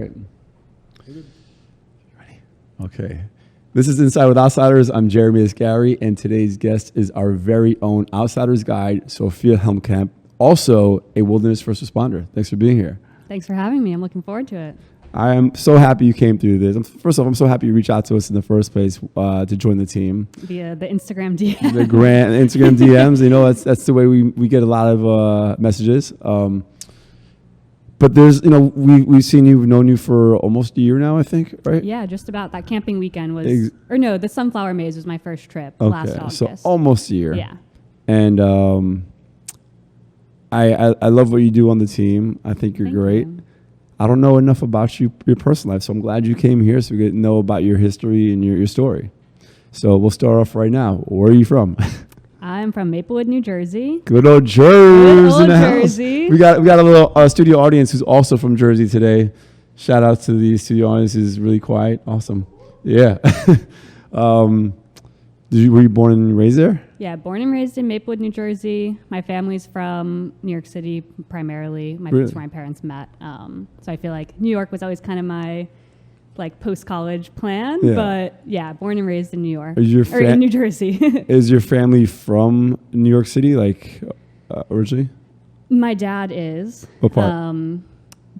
right. Ready? Okay. This is Inside with Outsiders. I'm Jeremy Asgari, and today's guest is our very own Outsiders guide, Sophia Helmkamp, also a wilderness first responder. Thanks for being here. Thanks for having me. I'm looking forward to it. I am so happy you came through this. First off, I'm so happy you reached out to us in the first place to join the team. Via the Instagram DMs. The Instagram DMs. You know, that's the way we get a lot of messages. But there's, you know, we've seen you, we've known you for almost a year now, I think, right? Yeah, just about. That camping weekend was, the Sunflower Maze was my first trip last August. So almost a year. Yeah. And I love what you do on the team. I think you're great. You. I don't know enough about your personal life, so I'm glad you came here so we get to know about your history and your story. So we'll start off right now. Where are you from? I'm from Maplewood, New Jersey. Good old Jersey in the Jersey. House. We got a little studio audience who's also from Jersey today. Shout out to the studio audience. It's really quiet. Awesome. Yeah. Were you born and raised there? Yeah, born and raised in Maplewood, New Jersey. My family's from New York City primarily. That's where my parents met. So I feel like New York was always kind of my post-college plan. Yeah. But yeah, born and raised in New York. In New Jersey. Is your family from New York City, originally? My dad is. What part?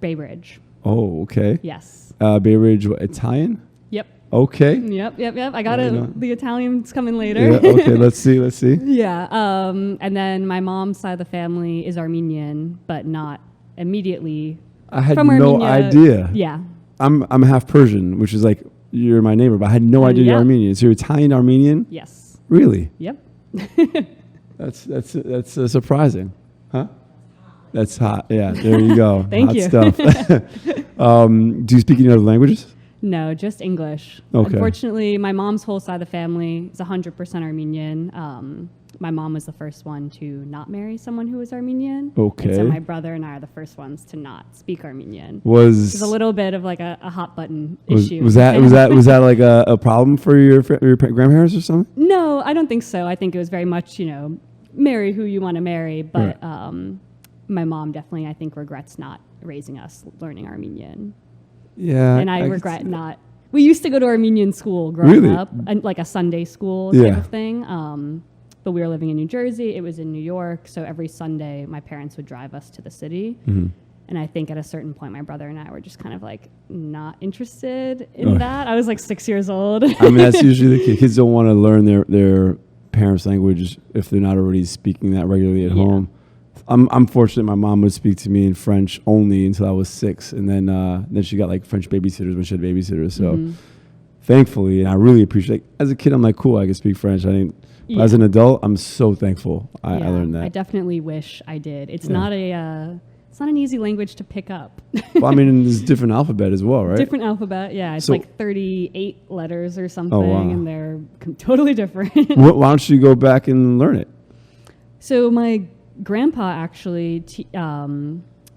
Bay Ridge. Oh, okay. Yes. Bay Ridge, Italian? Yep. Okay. Yep. I got it. The Italian's coming later. Yeah, okay, let's see. Yeah. And then my mom's side of the family is Armenian, but not immediately I had from no Armenia. Idea. Yeah. I'm half Persian, which is like you're my neighbor, but I had no idea you're Armenian. So you're Italian Armenian? Yes. Really? Yep. That's surprising. Huh? That's hot. Yeah, there you go. Thank hot you. Stuff. Do you speak any other languages? No, just English. Okay. Unfortunately, my mom's whole side of the family is 100% Armenian. My mom was the first one to not marry someone who was Armenian. Okay. And so my brother and I are the first ones to not speak Armenian. It's a little bit of like a hot button issue. Was that like a problem for your grandparents or something? No, I don't think so. I think it was very much, marry who you want to marry. But my mom definitely, I think, regrets not raising us learning Armenian. Yeah. And I regret not. We used to go to Armenian school growing up, and like a Sunday school type of thing. But we were living in New Jersey. It was in New York. So every Sunday, my parents would drive us to the city. Mm-hmm. And I think at a certain point, my brother and I were just kind of like not interested in that. I was like 6 years old. I mean, that's usually the case. Kids don't want to learn their parents' language if they're not already speaking that regularly at home. I'm fortunate my mom would speak to me in French only until I was 6. And then she got like French babysitters when she had babysitters. So thankfully, and I really appreciate it. As a kid, I'm like, cool, I can speak French. But as an adult, I'm so thankful I learned that. I definitely wish I did. It's not it's not an easy language to pick up. Well, I mean, there's different alphabet as well, right? Different alphabet, yeah. It's like 38 letters or something, and they're totally different. Why don't you go back and learn it? So my grandpa actually,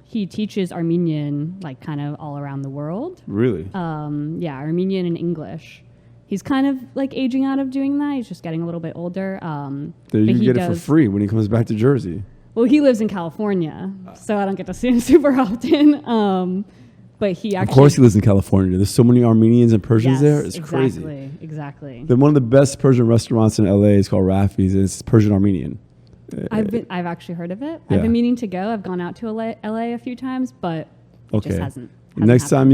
he teaches Armenian like kind of all around the world. Really? Armenian and English. He's kind of like aging out of doing that. He's just getting a little bit older. You can get it for free when he comes back to Jersey. Well, he lives in California, so I don't get to see him super often. But he actually... Of course he lives in California. There's so many Armenians and Persians there. It's crazy. Exactly. One of the best Persian restaurants in LA is called Rafi's, and it's Persian Armenian. I've actually heard of it. Yeah. I've been meaning to go. I've gone out to LA a few times, but it just hasn't next time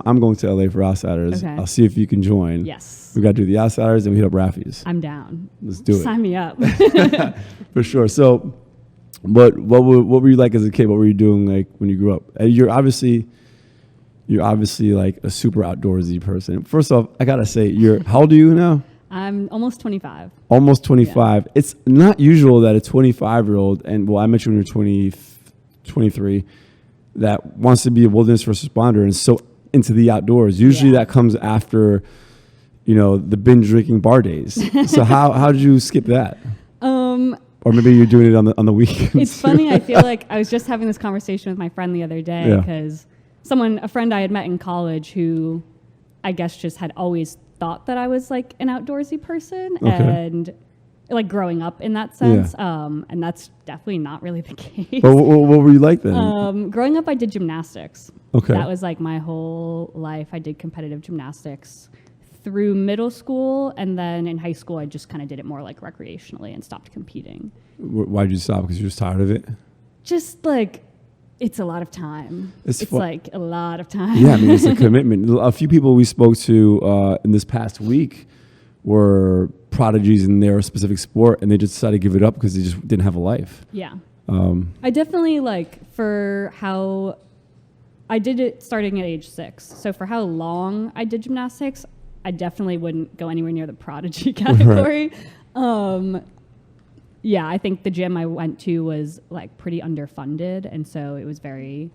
I'm going to LA for Outsiders. Okay. I'll see if you can join. Yes. We got to do the Outsiders and we hit up Rafi's. I'm down. Let's do it. Sign me up. For sure. So, what were you like as a kid? What were you doing like when you grew up? You're obviously like a super outdoorsy person. First off, I gotta say, how old are you now? I'm almost 25. Almost 25. Yeah. It's not usual that a 25-year-old, and I met you when you were 23, that wants to be a wilderness first responder and so into the outdoors. Usually that comes after, the binge drinking bar days. So how did you skip that? Or maybe you're doing it on the weekends. It's funny. I feel like I was just having this conversation with my friend the other day because a friend I had met in college who I guess just had always thought that I was like an outdoorsy person and like growing up in that sense. And that's definitely not really the case. But what were you like then? Growing up, I did gymnastics. Okay. That was like my whole life. I did competitive gymnastics through middle school, and then in high school I just kind of did it more like recreationally and stopped competing. Why'd you stop? Because you're just tired of it? Just like, it's a lot of time. It's like a lot of time. Yeah, I mean, it's a commitment. A few people we spoke to in this past week were prodigies in their specific sport, and they just decided to give it up because they just didn't have a life. Yeah. I definitely, like, for how I did it starting at age 6. So for how long I did gymnastics, I definitely wouldn't go anywhere near the prodigy category. Right. Yeah, I think the gym I went to was like pretty underfunded, and so it was very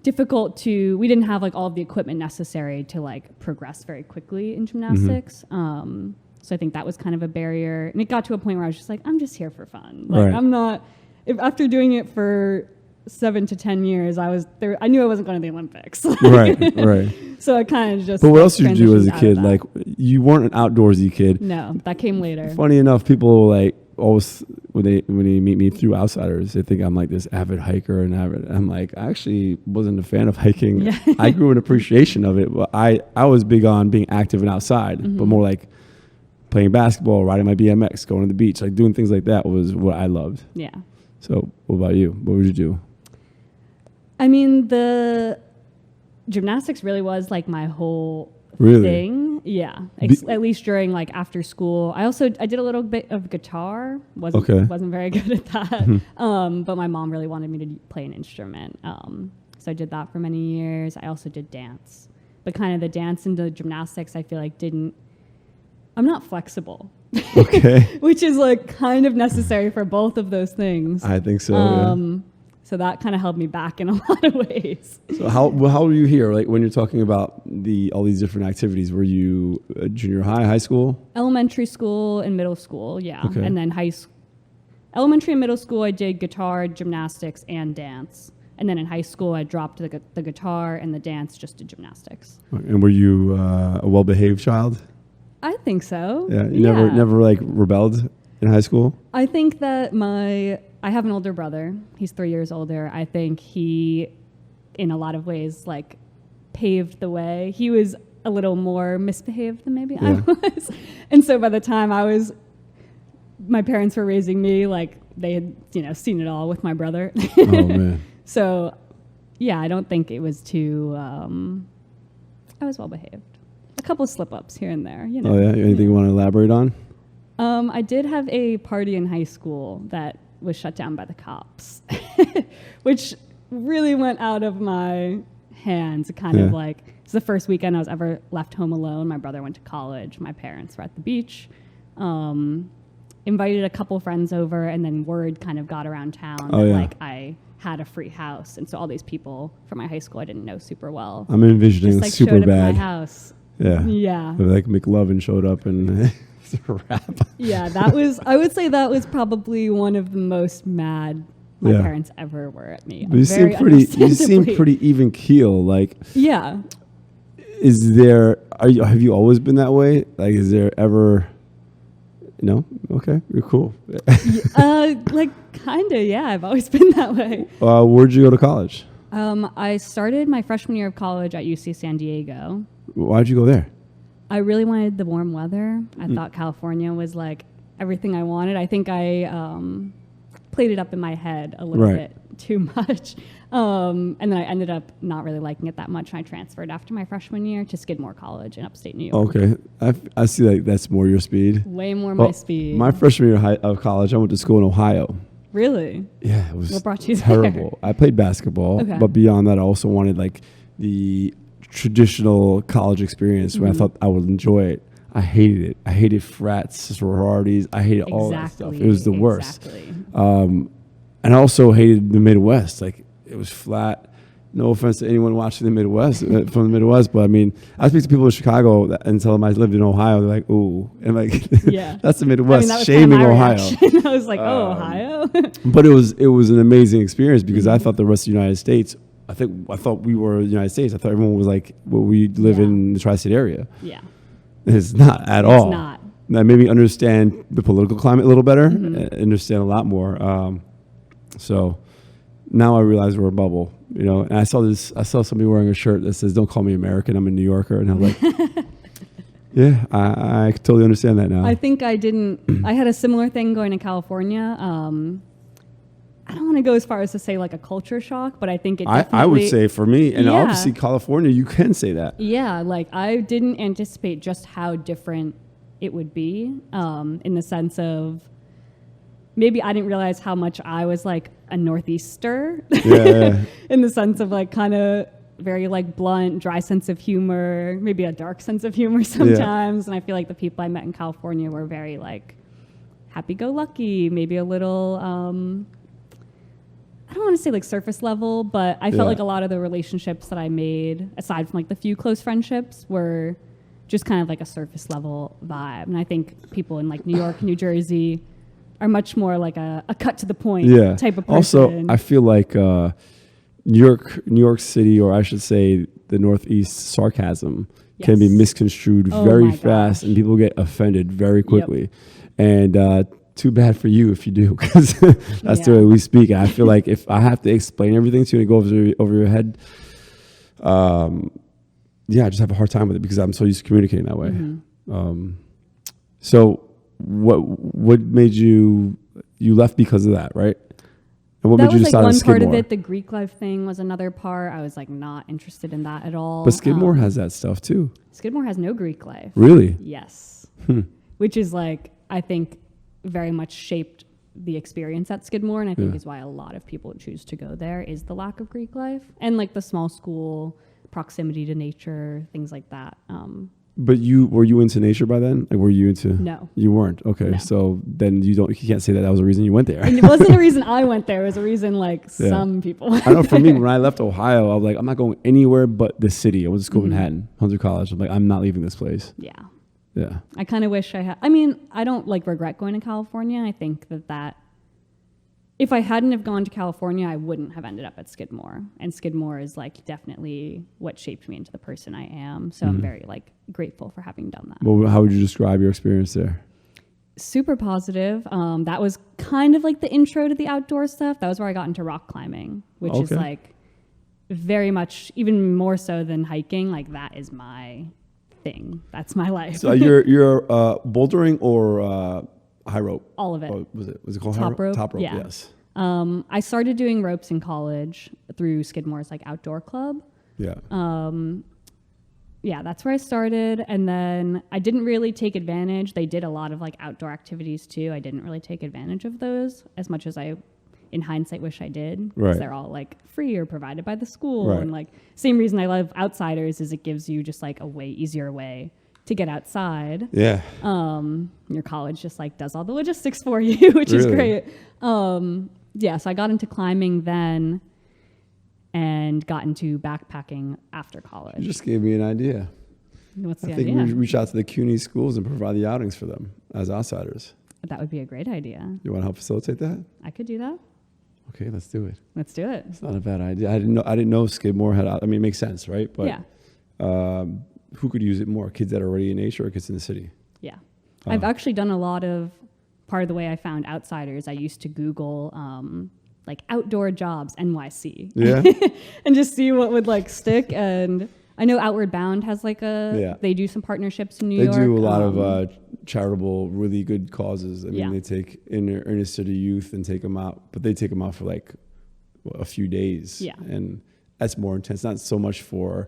difficult we didn't have like all of the equipment necessary to like progress very quickly in gymnastics. So I think that was kind of a barrier, and it got to a point where I was just like, I'm just here for fun. Like, right. I'm not, after doing it for 7 to 10 years, I knew I wasn't going to the Olympics. Right. So I kind of just. But what else did you do as a kid? Like, you weren't an outdoorsy kid. No, that came later. Funny enough, people like always when they meet me through outsiders, they think I'm like this avid hiker I'm like, I actually wasn't a fan of hiking. Yeah. I grew an appreciation of it, but I was big on being active and outside, but more like playing basketball, riding my BMX, going to the beach, like doing things like that was what I loved. Yeah. So what about you? What would you do? I mean, the gymnastics really was like my whole thing. Yeah. At least during like after school. I did a little bit of guitar. Wasn't very good at that. But my mom really wanted me to play an instrument. So I did that for many years. I also did dance. But kind of the dance and the gymnastics, I feel like I'm not flexible. Okay. Which is like kind of necessary for both of those things. I think so. Yeah. So that kind of held me back in a lot of ways. So how were you here? Like when you're talking about all these different activities, were you junior high school? Elementary school and middle school, yeah. Okay. And then elementary and middle school, I did guitar, gymnastics, and dance. And then in high school, I dropped the guitar and the dance, just did gymnastics. And were you a well-behaved child? I think so. Yeah. You never like rebelled in high school? I think that I have an older brother. He's 3 years older. I think he, in a lot of ways, like paved the way. He was a little more misbehaved than maybe I was. And so by the time my parents were raising me, like they had, seen it all with my brother. Oh, man. So, yeah, I don't think it was too, I was well behaved. A couple of slip-ups here and there, Oh, yeah? Anything you want to elaborate on? I did have a party in high school that was shut down by the cops, which really went out of my hands. Kind of like, it's the first weekend I was ever left home alone. My brother went to college. My parents were at the beach. Invited a couple friends over, and then word kind of got around town that like I had a free house, and so all these people from my high school I didn't know super well. I'm envisioning just, like, super showed up bad. at my house. Yeah. Like McLovin showed up and it's a wrap. Yeah, I would say that was probably one of the most mad my parents ever were at me. But you seem pretty even keel. Like, yeah. Have you always been that way? Like, is there ever? No? Okay, you're cool. Like, kind of, yeah. I've always been that way. Where'd you go to college? I started my freshman year of college at UC San Diego. Why'd you go there? I really wanted the warm weather. I thought California was like everything I wanted. I think I played it up in my head a little bit too much. And then I ended up not really liking it that much. And I transferred after my freshman year to Skidmore College in upstate New York. Okay. I see like that's more your speed. Way more my speed. My freshman year of college, I went to school in Ohio. Really? Yeah, it was what brought you terrible. There? I played basketball, but beyond that, I also wanted like the traditional college experience where I thought I would enjoy it. I hated it. I hated frats, sororities. I hated all that stuff. It was the worst. And I also hated the Midwest. Like, it was flat. No offense to anyone watching the Midwest, from the Midwest, but I mean, I speak to people in Chicago and tell them I lived in Ohio. They're like, ooh. And like, that's the Midwest, that was shaming kind of Ohio. I was like, Ohio? But it was an amazing experience because I thought the rest of the United States, I thought we were the United States. I thought everyone was like, well, we live in the tri-state area. Yeah. It's not at all. It's not. That made me understand the political climate a little better, understand a lot more. So now I realize we're a bubble, you know. And I saw somebody wearing a shirt that says, "Don't call me American, I'm a New Yorker," and I'm like, yeah, I totally understand that now. I think I had a similar thing going to California. I don't want to go as far as to say like a culture shock, but I think it definitely... I would say for me, and Yeah. obviously California, you can say that. Yeah, like I didn't anticipate just how different it would be, in the sense of maybe I didn't realize how much I was like a Northeaster, Yeah. in the sense of like kind of very like blunt, dry sense of humor, maybe a dark sense of humor sometimes. And I feel like the people I met in California were very like happy-go-lucky, maybe a little... I don't want to say like surface level, but I felt like a lot of the relationships that I made, aside from like the few close friendships, were just kind of like a surface level vibe. And I think people in like New York, New Jersey are much more like a cut to the point type of person. Also, I feel like New York City, or I should say the Northeast, sarcasm can be misconstrued very fast, and people get offended very quickly. And too bad for you if you do, because that's the way we speak. And I feel like if I have to explain everything to you and go over your head, I just have a hard time with it because I'm so used to communicating that way. Mm-hmm. So what made you left because of that, right? And what made you decide on Skidmore? That was like one part of it. The Greek life thing was another part. I was like not interested in that at all. But Skidmore has that stuff too. Skidmore has no Greek life. Really? Yes. Which is like, I think, very much shaped the experience at Skidmore, and I think is why a lot of people choose to go there, is the lack of Greek life and like the small school proximity to nature, things like that. But were you into nature by then? Like, were you into? No, you weren't. Okay, no. So then you can't say that was the reason you went there. And it wasn't a reason I went there. It was a reason like some people. I know for me, when I left Ohio, I was like, I'm not going anywhere but the city. I went to school in Manhattan, Hunter College. I'm like, I'm not leaving this place. Yeah. Yeah. I kind of wish I had. I mean, I don't like regret going to California. I think that if I hadn't have gone to California, I wouldn't have ended up at Skidmore. And Skidmore is like definitely what shaped me into the person I am. So I'm very like grateful for having done that. Well, how would you describe your experience there? Super positive. That was kind of like the intro to the outdoor stuff. That was where I got into rock climbing, which is like very much, even more so than hiking. Like that is my thing. That's my life. So you're bouldering or high rope? All of it. Or was it called top rope? Top rope, yeah. Yes. I started doing ropes in college through Skidmore's like outdoor club. Yeah. Yeah, that's where I started. And then I didn't really take advantage. They did a lot of like outdoor activities too. I didn't really take advantage of those as much as I, in hindsight, wish I did. Because they're all like free or provided by the school. Right. And like same reason I love Outsiders is it gives you just like a way easier way to get outside. Yeah. Your college just like does all the logistics for you, which is great. Yeah, so I got into climbing then and got into backpacking after college. You just gave me an idea. What's the idea? I think we reach out to the CUNY schools and provide the outings for them as outsiders. That would be a great idea. You want to help facilitate that? I could do that. Okay, let's do it. Let's do it. It's not a bad idea. I didn't know Skidmore had. I mean, it makes sense, right? But yeah. Who could use it more? Kids that are already in nature, or kids in the city? Yeah, I've actually done a lot of. Part of the way I found Outsiders, I used to Google like outdoor jobs NYC. Yeah. And just see what would like stick. And I know Outward Bound has like they do some partnerships in New York. They do a lot of charitable, really good causes. I mean, they take inner city youth and take them out, but they take them out for like a few days. Yeah. And that's more intense. Not so much for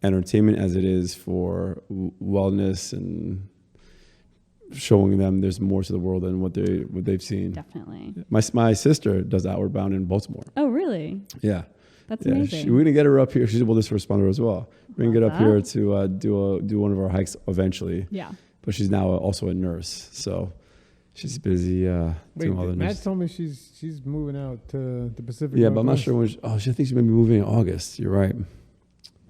entertainment as it is for wellness and showing them there's more to the world than what they've seen. Definitely. My sister does Outward Bound in Baltimore. Oh, really? Yeah. That's amazing. We're gonna get her up here. She's a wilderness responder as well. We're gonna get up here to do one of our hikes eventually. Yeah. But she's now also a nurse, so she's busy doing all the Matt nurse. told me she's moving out to the Pacific. Yeah, but I'm not sure when. She thinks she may be moving in August. You're right.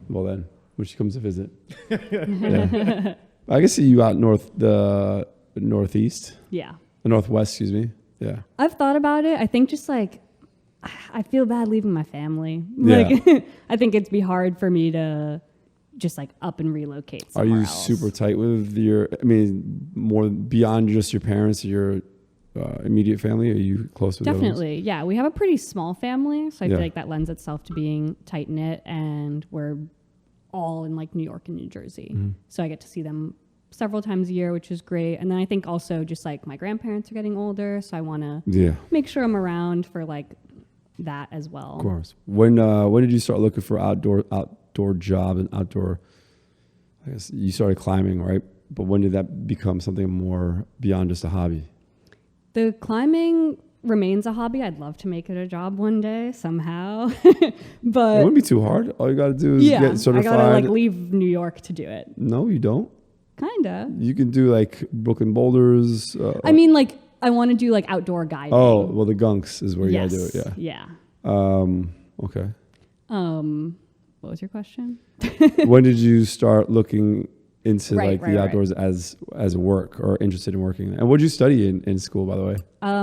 Well then, when she comes to visit. Yeah. I can see you out the northeast. Yeah. The northwest, excuse me. Yeah. I've thought about it. I think just like I feel bad leaving my family. Yeah. Like I think it'd be hard for me to just like up and relocate somewhere Are you else. super tight with more beyond just your parents, your immediate family? Are you close with the other ones? Definitely. Yeah. We have a pretty small family. So I Yeah. feel like that lends itself to being tight knit, and we're all in like New York and New Jersey. Mm-hmm. So I get to see them several times a year, which is great. And then I think also just like my grandparents are getting older. So I want to Yeah, make sure I'm around for like that as well. of course. When did you start looking for outdoor job and outdoor? I guess you started climbing, right? But when did that become something more beyond just a hobby? The climbing remains a hobby. I'd love to make it a job one day somehow. It But wouldn't be too hard. All you got to do is yeah, get I certified. gotta like leave New York to do it. No, you don't. Kinda. You can do like Brooklyn Boulders. I mean, like I want to do like outdoor guiding. Oh, well, the Gunks is where yes. you got to do it. Yeah. Okay. What was your question? When did you start looking into Right, like right, the right. outdoors as a work or interested in working? And what did you study in school, by the way?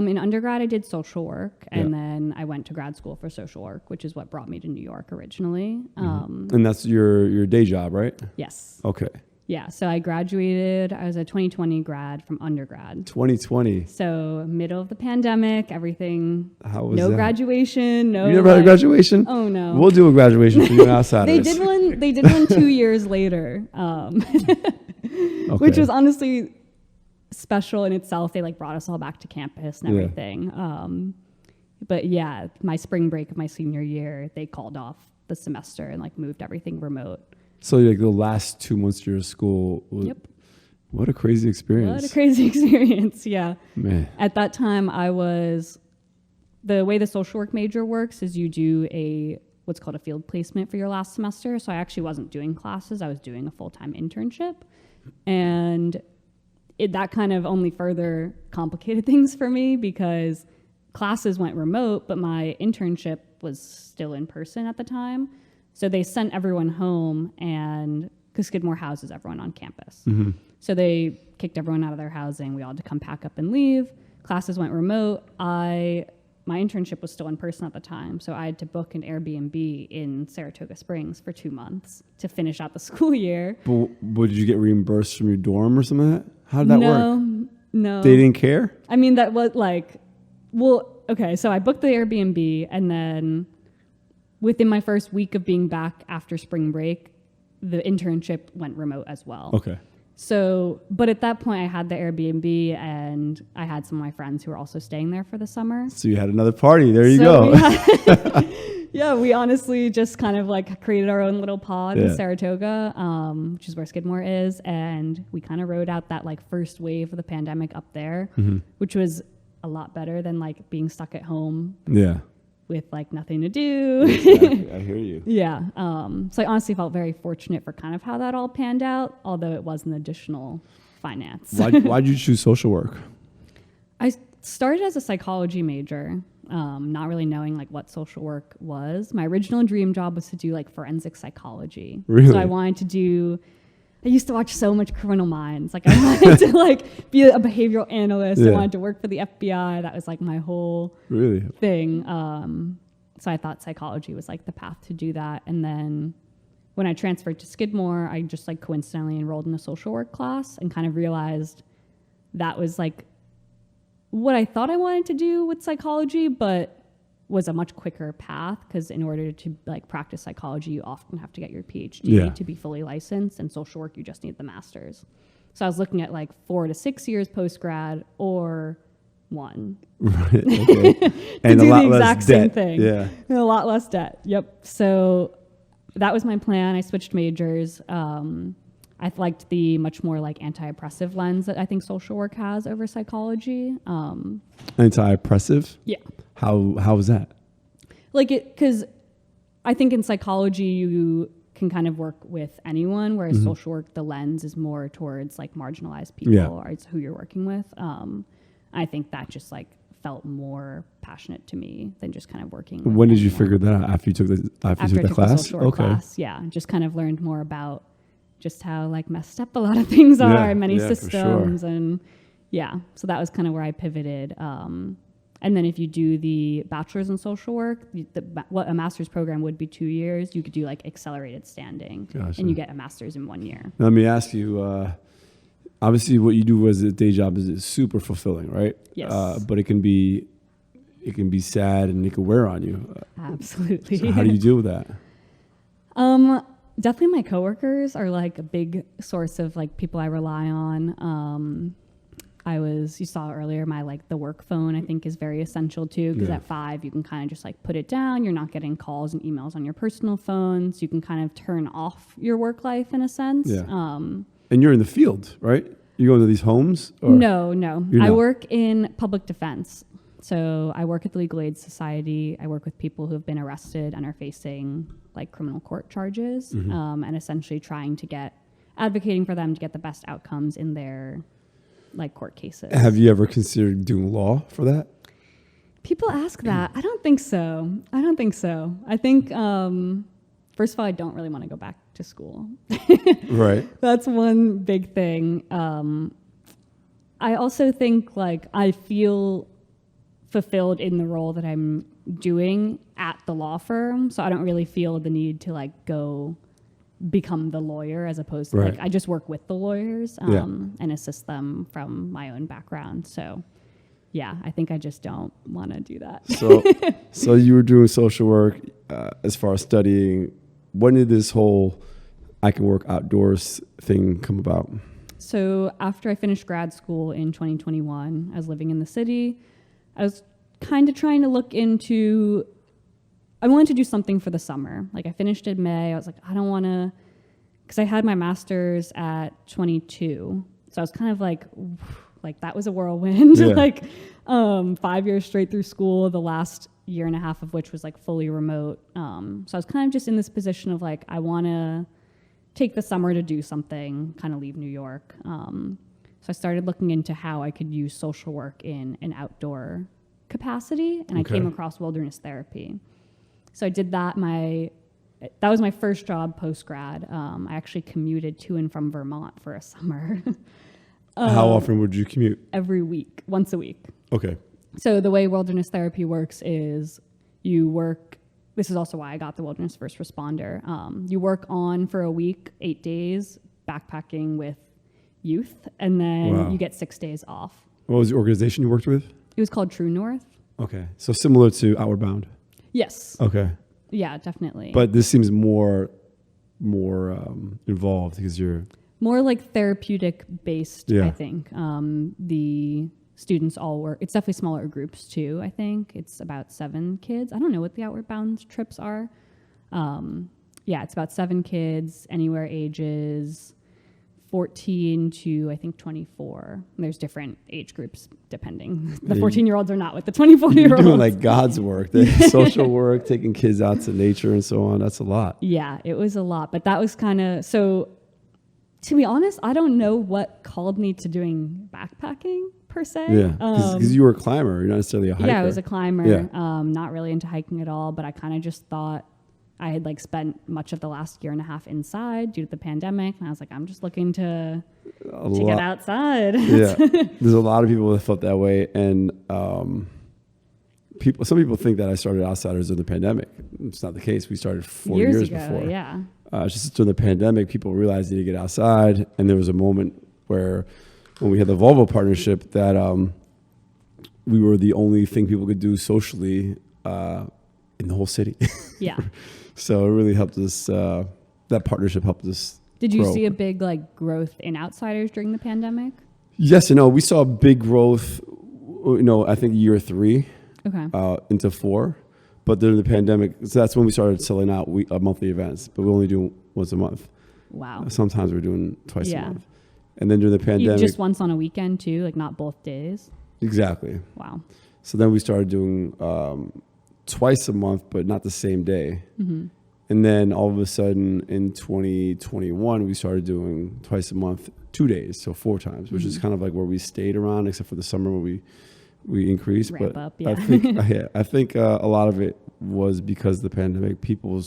In undergrad, I did social work, and Yeah. then I went to grad school for social work, which is what brought me to New York originally. And that's your day job, right? Yes. Okay. Yeah. So I graduated. I was a 2020 grad from undergrad. 2020. So middle of the pandemic, everything. How was No that? graduation. No. You never had a like- graduation? Oh no. We'll do a graduation for you outsiders. They did one. They did one 2 years later, which was honestly special in itself. They like brought us all back to campus and Yeah. everything. But yeah, my spring break of my senior year, they called off the semester and like moved everything remote. So like the last 2 months of your school. Yep. What a crazy experience. What a crazy experience. Yeah. Man. At that time, the way the social work major works is you do what's called a field placement for your last semester. So I actually wasn't doing classes. I was doing a full-time internship. And that kind of only further complicated things for me because classes went remote, but my internship was still in person at the time. So they sent everyone home, and because Skidmore houses everyone on campus. Mm-hmm. So they kicked everyone out of their housing. We all had to come pack up and leave. Classes went remote. My internship was still in person at the time, so I had to book an Airbnb in Saratoga Springs for 2 months to finish out the school year. But did you get reimbursed from your dorm or something like that? How did that work? No. They didn't care? I mean, that was like, well, okay, so I booked the Airbnb, and then within my first week of being back after spring break, the internship went remote as well. Okay. So, but at that point, I had the Airbnb, and I had some of my friends who were also staying there for the summer. So you had another party. There you So go. Yeah, we honestly just kind of like created our own little pod Yeah. in Saratoga, which is where Skidmore is, and we kind of rode out that like first wave of the pandemic up there, which was a lot better than like being stuck at home Yeah. with like nothing to do. Exactly. I hear you. Yeah. So I honestly felt very fortunate for kind of how that all panned out, although it was an additional finance. Why'd you choose social work? I started as a psychology major, not really knowing like what social work was. My original dream job was to do like forensic psychology. Really? So I used to watch so much Criminal Minds. Like I wanted to like be a behavioral analyst. Yeah. I wanted to work for the FBI. That was like my whole Really? thing. So I thought psychology was like the path to do that. And then when I transferred to Skidmore, I just like coincidentally enrolled in a social work class and kind of realized that was like what I thought I wanted to do with psychology, but was a much quicker path because in order to like practice psychology, you often have to get your PhD to be fully licensed, and social work, you just need the master's. So I was looking at like 4 to 6 years post-grad or 1. Right. Okay. And do a lot the less exact same debt. thing. Yeah. And a lot less debt. Yep. So that was my plan. I switched majors. I liked the much more like anti-oppressive lens that I think social work has over psychology. Anti-oppressive? Yeah. How was that? Like it, because I think in psychology you can kind of work with anyone, whereas social work, the lens is more towards like marginalized people or it's who you're working with. I think that just like felt more passionate to me than just kind of working. With When did you anyone. figure that out? After you took the After I the took class? the social work class, yeah, just kind of learned more about just how like messed up a lot of things are in many for sure. systems, and so that was kind of where I pivoted. And then if you do the bachelor's in social work, what a master's program would be 2 years, you could do like accelerated standing, Gotcha. and you get a master's in 1 year. Let me ask you, obviously what you do as a day job is super fulfilling, right? Yes. But it can be sad and it can wear on you. Absolutely. So how do you deal with that? Definitely my coworkers are like a big source of like people I rely on. You saw earlier, the work phone I think is very essential too, because at 5 you can kind of just like put it down. You're not getting calls and emails on your personal phones. You can kind of turn off your work life in a sense. Yeah. And you're in the field, right? You go into these homes? Or? No. I not? work in public defense. So I work at the Legal Aid Society. I work with people who have been arrested and are facing like criminal court charges, and essentially advocating for them to get the best outcomes in their like court cases. Have you ever considered doing law for that? People ask that. I don't think so. I think, first of all, I don't really want to go back to school. Right. That's one big thing. I also think like I feel fulfilled in the role that I'm doing at the law firm. So I don't really feel the need to like go become the lawyer, as opposed to like I just work with the lawyers and assist them from my own background. So yeah, I think I just don't want to do that. So you were doing social work as far as studying. When did this whole I can work outdoors thing come about? So after I finished grad school in 2021, I was living in the city. I was kind of trying to look into, I wanted to do something for the summer. Like I finished in May. I was like, I don't want to, because I had my master's at 22. So I was kind of like that was a whirlwind. Yeah. 5 years straight through school, the last year and a half of which was like fully remote. So I was kind of just in this position of like, I want to take the summer to do something, kind of leave New York. So I started looking into how I could use social work in an outdoor capacity, and I came across wilderness therapy. So I did that. That was my first job post-grad. I actually commuted to and from Vermont for a summer. How often would you commute? Every week, once a week. Okay. So the way wilderness therapy works is you work, this is also why I got the wilderness first responder. You work on for a week, 8 days, backpacking with youth, and then you get 6 days off. What was the organization you worked with? It was called True North. Okay. So similar to Outward Bound. Yes. Okay. Yeah, definitely. But this seems more involved because you're more like therapeutic based, Yeah. I think. The students all work. It's definitely smaller groups too, I think. It's about 7 kids. I don't know what the Outward Bound trips are. It's about 7 kids, anywhere ages 14 to, I think, 24. There's different age groups depending. The 14-year-olds are not with the 24-year-olds. You're doing like God's work, the social work, taking kids out to nature and so on. That's a lot. Yeah, it was a lot. But that was kind of, so to be honest, I don't know what called me to doing backpacking per se. Yeah, because you were a climber. You're not necessarily a hiker. Yeah, I was a climber. Yeah. Not really into hiking at all, but I kind of just thought, I had like spent much of the last year and a half inside due to the pandemic, and I was like, I'm just looking to get outside. Yeah, there's a lot of people that felt that way, and some people think that I started Outsiders in the pandemic. It's not the case. We started 4 years ago, before. Yeah, just during the pandemic, people realized they needed to get outside, and there was a moment where, when we had the Volvo partnership, that we were the only thing people could do socially in the whole city. Yeah. So it really helped us. That partnership helped us. Did you grow. see a big like growth in Outsiders during the pandemic? Yes and no. We saw big growth. I think year 3 into 4, but during the pandemic, so that's when we started selling out monthly events. But we only do once a month. Wow. Sometimes we're doing twice a month, and then during the pandemic, just once on a weekend too, like not both days. Exactly. Wow. So then we started doing twice a month, but not the same day. Mm-hmm. And then all of a sudden in 2021, we started doing twice a month, 2 days, so 4 times, which is kind of like where we stayed around, except for the summer where we increased. Ramp but up, yeah. I think a lot of it was because of the pandemic. People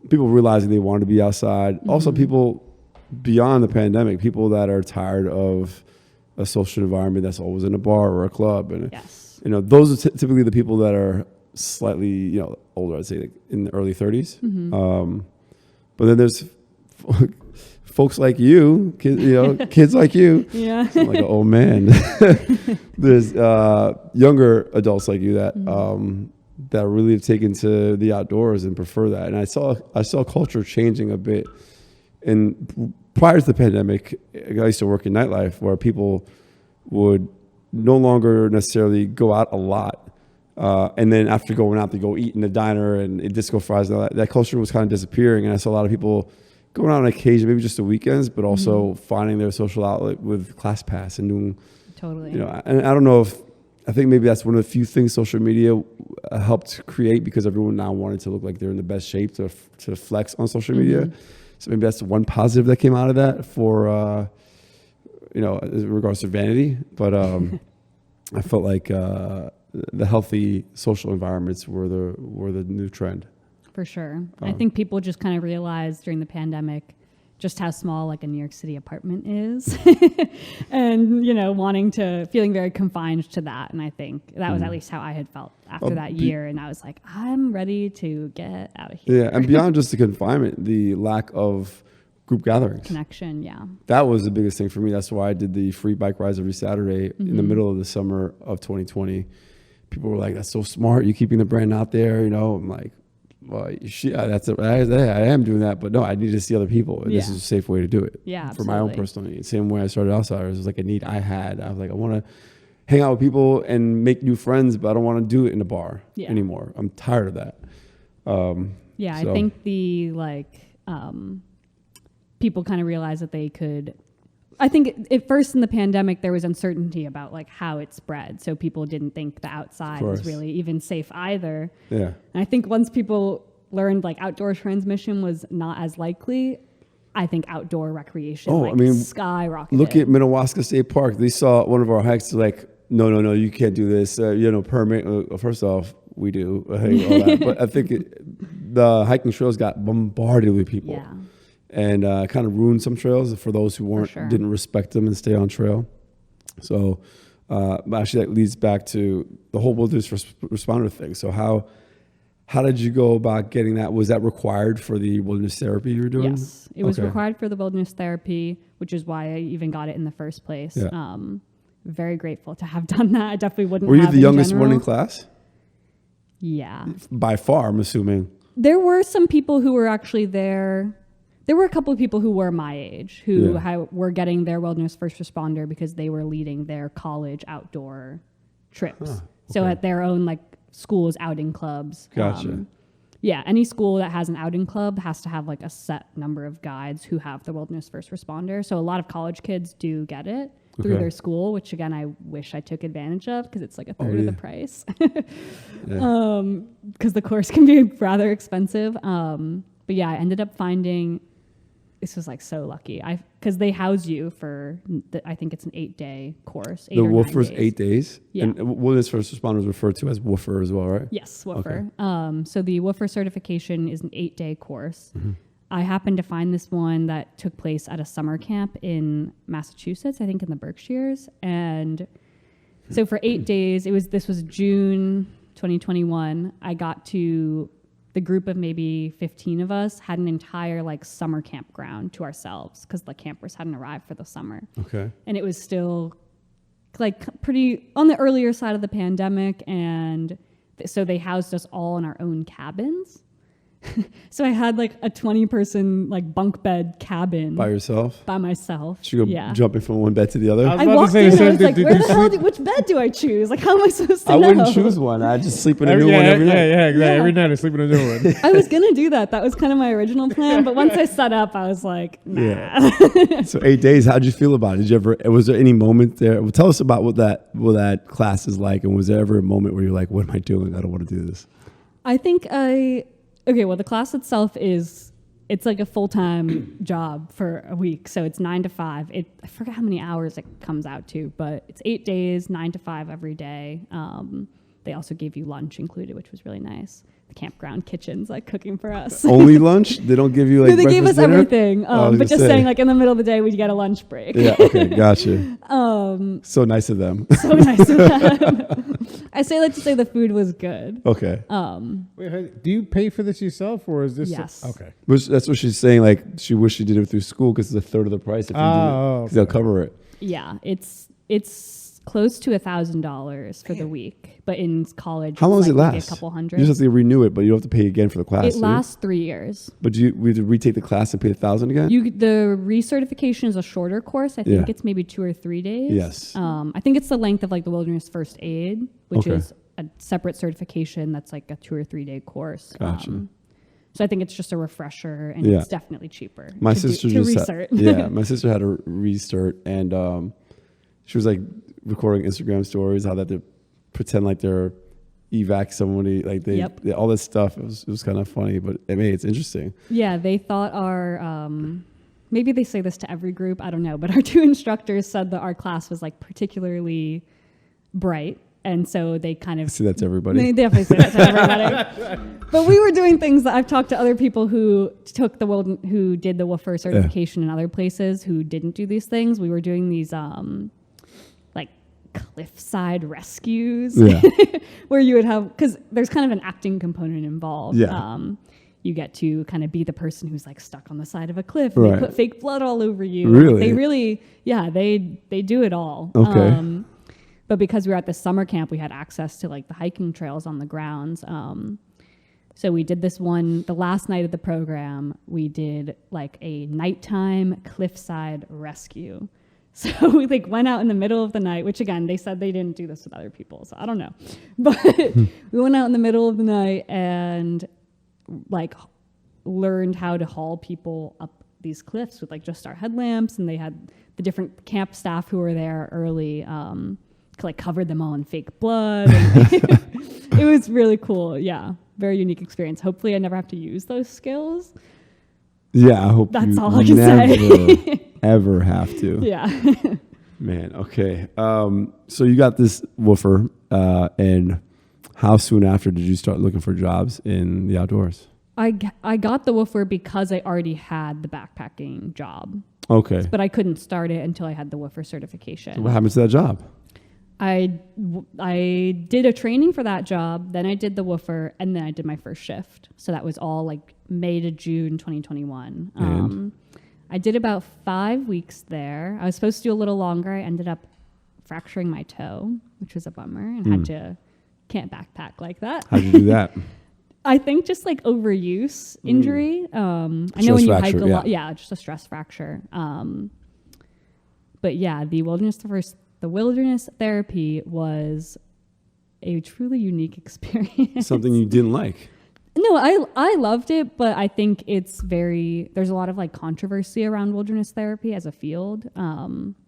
realizing they wanted to be outside. Mm-hmm. Also, people beyond the pandemic, people that are tired of a social environment that's always in a bar or a club, and those are typically the people that are slightly older. I'd say like in the early 30s. Mm-hmm. But then there's folks like you, kids like you. Yeah. I'm like an old man. There's younger adults like you that that really have taken to the outdoors and prefer that. And I saw culture changing a bit. And prior to the pandemic, I used to work in nightlife where people would no longer necessarily go out a lot. And then after going out, they go eat in the diner and disco fries and all that. That culture was kind of disappearing. And I saw a lot of people going out on occasion, maybe just the weekends, but also finding their social outlet with ClassPass and doing, Totally. And I don't know I think maybe that's one of the few things social media helped create, because everyone now wanted to look like they're in the best shape to flex on social media. So maybe that's one positive that came out of that for, in regards to vanity. But I felt like the healthy social environments were the new trend. For sure. I think people just kind of realized during the pandemic just how small like a New York City apartment is and, feeling very confined to that. And I think that was at least how I had felt after that year. And I was like, I'm ready to get out of here. Yeah. And beyond just the confinement, the lack of group gatherings. Connection. Yeah. That was the biggest thing for me. That's why I did the free bike rides every Saturday in the middle of the summer of 2020. People were like, that's so smart. You're keeping the brand out there. I'm like, well, I am doing that, but no, I need to see other people. And this is a safe way to do it. Yeah, for my own personal needs. Same way I started Outsiders. It was like a need I had. I was like, I want to hang out with people and make new friends, but I don't want to do it in a bar anymore. I'm tired of that. I think the people kind of realized that they could. I think at first in the pandemic, there was uncertainty about like how it spread. So people didn't think the outside was really even safe either. Yeah. And I think once people learned like outdoor transmission was not as likely, I think outdoor recreation skyrocketed. Look at Minnewaska State Park. They saw one of our hikes like, no, you can't do this. Permit. First off, we do. All that. But I think the hiking trails got bombarded with people. Yeah. And kind of ruined some trails for those who didn't respect them and stay on trail. So actually that leads back to the whole wilderness responder thing. So how did you go about getting that? Was that required for the wilderness therapy you were doing? Yes, it was required for the wilderness therapy, which is why I even got it in the first place. Yeah. Very grateful to have done that. I definitely wouldn't Were you have the youngest general. one in class? Yeah. By far, I'm assuming. There were some people who were actually there. There were a couple of people who were my age who were getting their wilderness first responder because they were leading their college outdoor trips. Huh, okay. So at their own like schools, outing clubs. Gotcha. Any school that has an outing club has to have like a set number of guides who have the wilderness first responder. So a lot of college kids do get it through their school, which again, I wish I took advantage of because it's like a third of the price. Because the course can be rather expensive. But yeah, I ended up finding, this was like so lucky. Because they house you for, I think it's an 8-day course. The Woofer's 8 days? Yeah. And wilderness first responders referred to as Woofer as well, right? Yes, Woofer. Okay. So the Woofer certification is an 8-day course. Mm-hmm. I happened to find this one that took place at a summer camp in Massachusetts, I think in the Berkshires. And so for 8 days, this was June 2021. I got to, the group of maybe 15 of us had an entire like summer campground to ourselves because the campers hadn't arrived for the summer. Okay. And it was still like pretty on the earlier side of the pandemic. And so they housed us all in our own cabins. So I had like a 20-person like bunk bed cabin by yourself. By myself. Should you go jumping from one bed to the other? I walked in and I was like, where the hell? Which bed do I choose? Like, how am I supposed to know? I wouldn't choose one. I just sleep in a new one every night. Yeah, exactly. Yeah. Every night I sleep in a new one. I was gonna do that. That was kind of my original plan. But once I set up, I was like, nah. Yeah. So 8 days. How'd you feel about it? Was there any moment there? Well, tell us about what that class is like, and was there ever a moment where you're like, what am I doing? I don't want to do this. I think well, the class itself it's like a full-time job for a week. So it's 9 to 5. I forget how many hours it comes out to, but it's 8 days, 9 to 5 every day. They also gave you lunch included, which was really nice. the campground kitchens like cooking for us. Only lunch? They don't give you like No, they gave us breakfast, dinner? everything, I was but gonna just say. saying like in the middle of the day we'd get a lunch break. Yeah, okay, gotcha. So nice of them. So nice of them. I like to say the food was good. Okay. Wait, do you pay for this yourself, or is this? Yes. Okay. That's what she's saying. Like, she wished she did it through school because it's a third of the price if you do it. Oh, 'Cause they'll cover it. Yeah, it's close to $1,000 for the week, but in college, How long it's does it like maybe last? a couple You hundred. just have to renew it, but you don't have to pay again for the class. It do you? lasts 3 years. But we have to retake the class and pay $1,000 again? The recertification is a shorter course. I think Yeah. it's maybe 2 or 3 days. Yes. I think it's the length of like the wilderness first aid, which Okay. is a separate certification that's like a 2 or 3 day course. Gotcha. So I think it's just a refresher, and Yeah. it's definitely cheaper. My to sister to just recert. yeah, my sister had a restart, and she was like recording Instagram stories, how that they pretend like they're evac somebody, like they all this stuff. It was kind of funny, but I mean, it's interesting. Yeah, they thought our maybe they say this to every group, I don't know, but our 2 instructors said that our class was like particularly bright, and so they kind of See, that's everybody. They definitely say that to everybody. But we were doing things that I've talked to other people who took who did the woofer certification in other places who didn't do these things. We were doing these like cliffside rescues where you would have, because there's kind of an acting component involved. Yeah. You get to kind of be the person who's like stuck on the side of a cliff, and Right. they put fake blood all over you. Really? They really, they do it all. Okay. But because we were at the summer camp, we had access to like the hiking trails on the grounds. So we did this one, the last night of the program, we did like a nighttime cliffside rescue. So we like went out in the middle of the night, which again, they said they didn't do this with other people, so I don't know. But we went out in the middle of the night and like learned how to haul people up these cliffs with like just our headlamps, and they had the different camp staff who were there early, like covered them all in fake blood. It was really cool. Yeah. Very unique experience. Hopefully I never have to use those skills. Yeah, I hope That's you all I can never, say. ever have to. Yeah. Man, okay. So you got this woofer, and how soon after did you start looking for jobs in the outdoors? I got the woofer because I already had the backpacking job, Okay. but I couldn't start it until I had the woofer certification. So what happened to that job? I did a training for that job, then I did the woofer, and then I did my first shift. So that was all like May to June 2021. And? I did about 5 weeks there. I was supposed to do a little longer. I ended up fracturing my toe, which was a bummer, and can't backpack like that. How'd you do that? I think just like overuse injury. I know Stress when you fracture, hike a lot, just a stress fracture. But yeah, the wilderness therapy was a truly unique experience. Something you didn't like. No, I loved it, but I think there's a lot of like controversy around wilderness therapy as a field.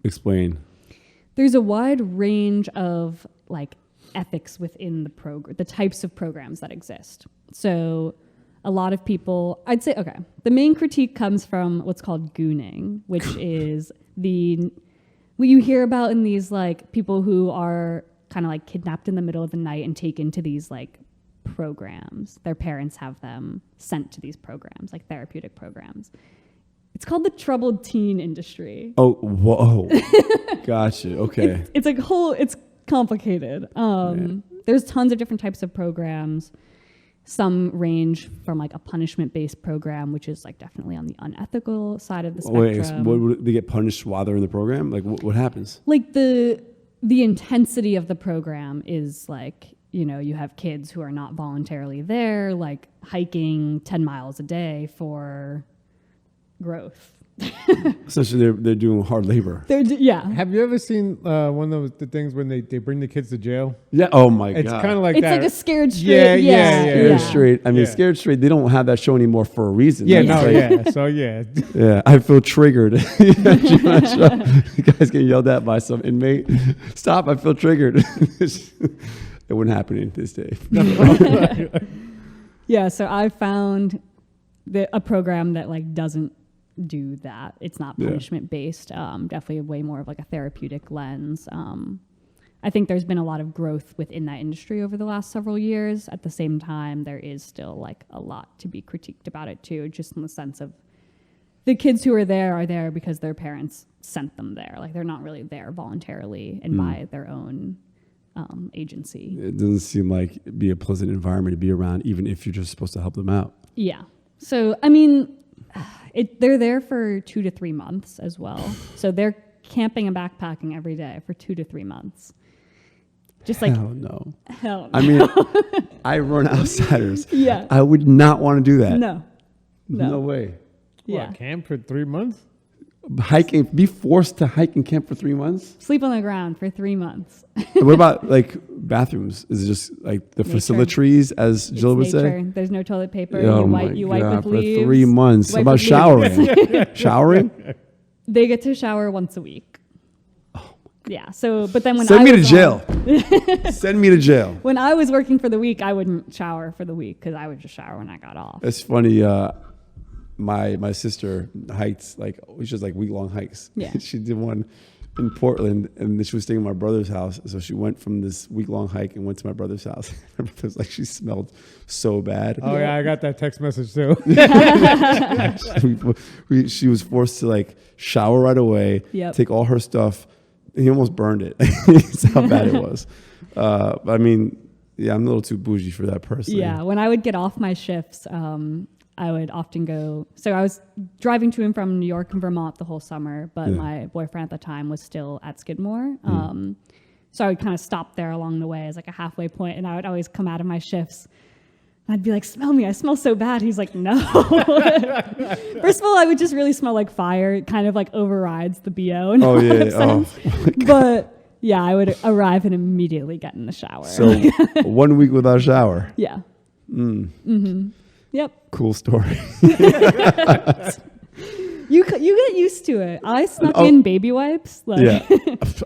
Explain. There's a wide range of like ethics within the program, the types of programs that exist. So a lot of people, I'd say, okay, the main critique comes from what's called gooning, which is what you hear about in these like people who are kind of like kidnapped in the middle of the night and taken to these like programs. Their parents have them sent to these programs, like therapeutic programs. It's called the troubled teen industry. Oh, whoa. Gotcha. Okay. It's like it's complicated. There's tons of different types of programs. Some range from like a punishment-based program, which is like definitely on the unethical side of the spectrum. Wait, so what would they get punished while they're in the program? Like what happens? Like the intensity of the program is like, you have kids who are not voluntarily there, like hiking 10 miles a day for growth. Essentially, they're doing hard labor. Yeah. Have you ever seen one of the things when they bring the kids to jail? Yeah. Oh my God. It's kind of like It's that. like a Scared Straight. Yeah. Scared Straight. I mean, Yeah. Scared Straight. They don't have that show anymore for a reason. Yeah, That's no, like- yeah. So yeah. Yeah, I feel triggered. You guys get yelled at by some inmate. Stop! I feel triggered. It wouldn't happen in this day. Yeah. So I found a program that like doesn't do that. It's not punishment based. Definitely way more of like a therapeutic lens. I think there's been a lot of growth within that industry over the last several years. At the same time, there is still like a lot to be critiqued about it too, just in the sense of the kids who are there because their parents sent them there. Like they're not really there voluntarily and by their own agency. It doesn't seem like it'd be a pleasant environment to be around, even if you're just supposed to help them out. Yeah. So, I mean, they're there for 2 to 3 months as well. So they're camping and backpacking every day for 2 to 3 months. Just like Hell no. hell no. I mean, I run Outsiders. Yeah. I would not want to do that. No. No way. Yeah. What, camp for 3 months? Hiking, be forced to hike and camp for 3 months? Sleep on the ground for 3 months. What about like bathrooms? Is it just like the Nature. facilitaries, as Jill would Nature. say? There's no toilet paper. Oh You wipe with for leaves. 3 months. Wipe What about with showering? Showering? They get to shower once a week. Yeah. So, but then when Send I me to was jail. Send me to jail. when I was working for the week, I wouldn't shower for the week because I would just shower when I got off. It's funny. My sister hiked like she was like week-long hikes. Yeah. She did one in Portland, and then she was staying at my brother's house. So she went from this week-long hike and went to my brother's house. My brother's like, she smelled so bad. Oh yeah, I got that text message too. She was forced to like shower right away, Yep. take all her stuff. He almost burned it. That's how bad it was. I mean, yeah, I'm a little too bougie for that person. Yeah, when I would get off my shifts, I would often go. So I was driving to and from New York and Vermont the whole summer, but my boyfriend at the time was still at Skidmore. So I would kind of stop there along the way as like a halfway point, and I would always come out of my shifts. I'd be like, smell me, I smell so bad. He's like, no. First of all, I would just really smell like fire. It kind of like overrides the BO in a lot of sense. But yeah, I would arrive and immediately get in the shower. So 1 week without a shower. Yeah. Mm-hmm. Yep. Cool story. You get used to it. I snuck in baby wipes. Like, Yeah.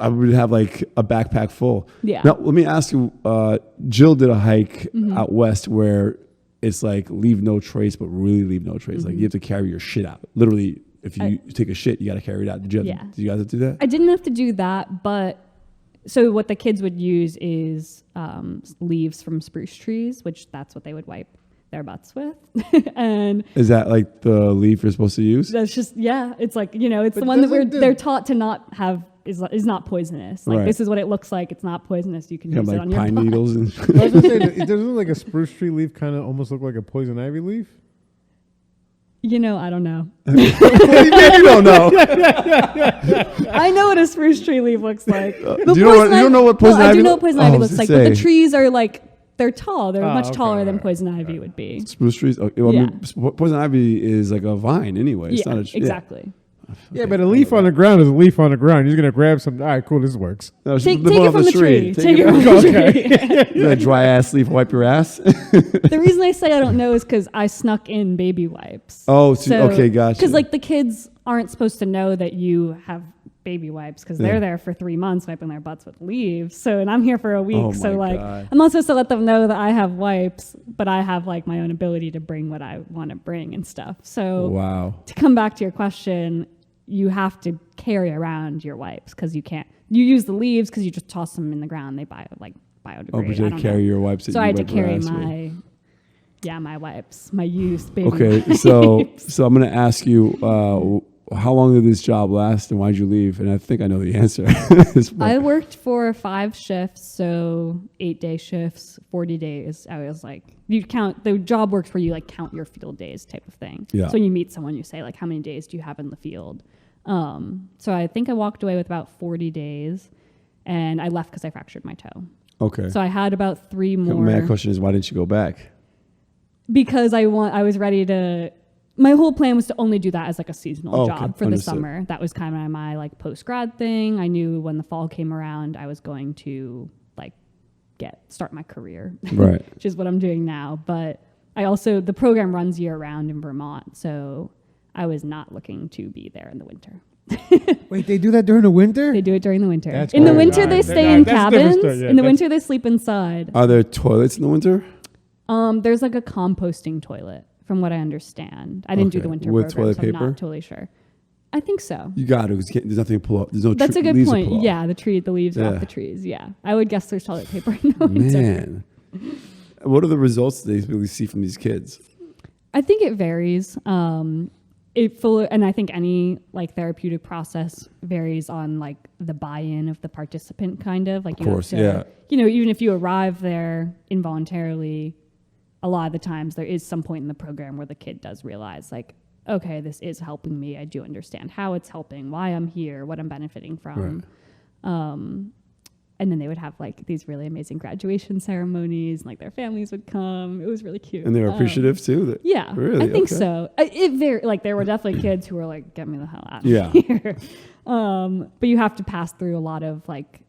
I would have like a backpack full. Yeah. Now, let me ask you, Jill did a hike out west where it's like leave no trace, but really leave no trace. Like you have to carry your shit out. Literally, if you take a shit, you got to carry it out. Did you guys have to do that? I didn't have to do that, but so what the kids would use is leaves from spruce trees, which that's what they would wipe their butts with. And Is that like the leaf you're supposed to use? that's just, yeah, it's like, it's But the one that doesn't they're taught to not have, is not poisonous. Like Right. this is what it looks like. It's not poisonous. You can You have use it like on your pine butt. needles and I was gonna say, it doesn't like a spruce tree leaf kind of almost look like a poison ivy leaf? I don't know. you don't know. I know what a spruce tree leaf looks like. Do you don't know what poison I ivy do know look- what poison Oh, I ivy was looks like, gonna but the say. trees are like, they're tall. They're Oh, much okay, taller than alright, poison ivy would be. Spruce trees? Okay, well, I Yeah. mean, poison ivy is like a vine anyway. It's Yeah, not a exactly. Yeah, but a leaf on the ground is a leaf on the ground. You're just gonna grab some. All right, cool. This works. No, Take the one it off from the tree. Take Take it it from the tree. that dry ass leaf, wipe your ass. The reason I say I don't know is because I snuck in baby wipes. Oh, okay, gotcha. Because like the kids aren't supposed to know that you have baby wipes because Yeah. they're there for 3 months wiping their butts with leaves. So, and I'm here for a week. Oh So my like, God. I'm not supposed to let them know that I have wipes, but I have like my own ability to bring what I want to bring and stuff. So Wow. to come back to your question, you have to carry around your wipes because you use the leaves because you just toss them in the ground. They biodegrade. Oh, but you I had don't to carry know. your wipes. that So you I had to wipe your carry ass with. my wipes, my used baby Okay, wipes. so I'm gonna ask you, how long did this job last, and why'd you leave? And I think I know the answer. I worked for 5 shifts, so 8-day shifts, 40 days. I was like, you count, the job works where you like count your field days type of thing. Yeah. So when you meet someone, you say like, how many days do you have in the field? So I think I walked away with about 40 days, and I left because I fractured my toe. Okay. So I had about 3 more. My question is, why didn't you go back? Because I was ready to. My whole plan was to only do that as like a seasonal Okay, job for understood. the summer. That was kind of my like post grad thing. I knew when the fall came around, I was going to like start my career, Right. which is what I'm doing now. But the program runs year round in Vermont, so I was not looking to be there in the winter. Wait, they do that during the winter? They do it during the winter. That's In the cool. winter, Alright, they then, stay alright, in that's a different cabins. story, yeah, In the that's- winter, they sleep inside. Are there toilets in the winter? There's like a composting toilet, from what I understand. I didn't do Okay. the winter With program, toilet so I'm paper? not totally sure. I think so. You got to. There's nothing to pull up. There's no. That's a good leaves to point. pull off. Yeah, the leaves are off the trees. Yeah, I would guess there's toilet paper. Man, what are the results they really see from these kids? I think it varies. And I think any like therapeutic process varies on like the buy-in of the participant, kind of like. Of course, even if you arrive there involuntarily, a lot of the times there is some point in the program where the kid does realize like, okay, this is helping me. I do understand how it's helping, why I'm here, what I'm benefiting from. Right. And then they would have like these really amazing graduation ceremonies, and like their families would come. It was really cute. And they were appreciative too? Yeah, really? I think so. There were definitely kids who were like, get me the hell out of here. But you have to pass through a lot of like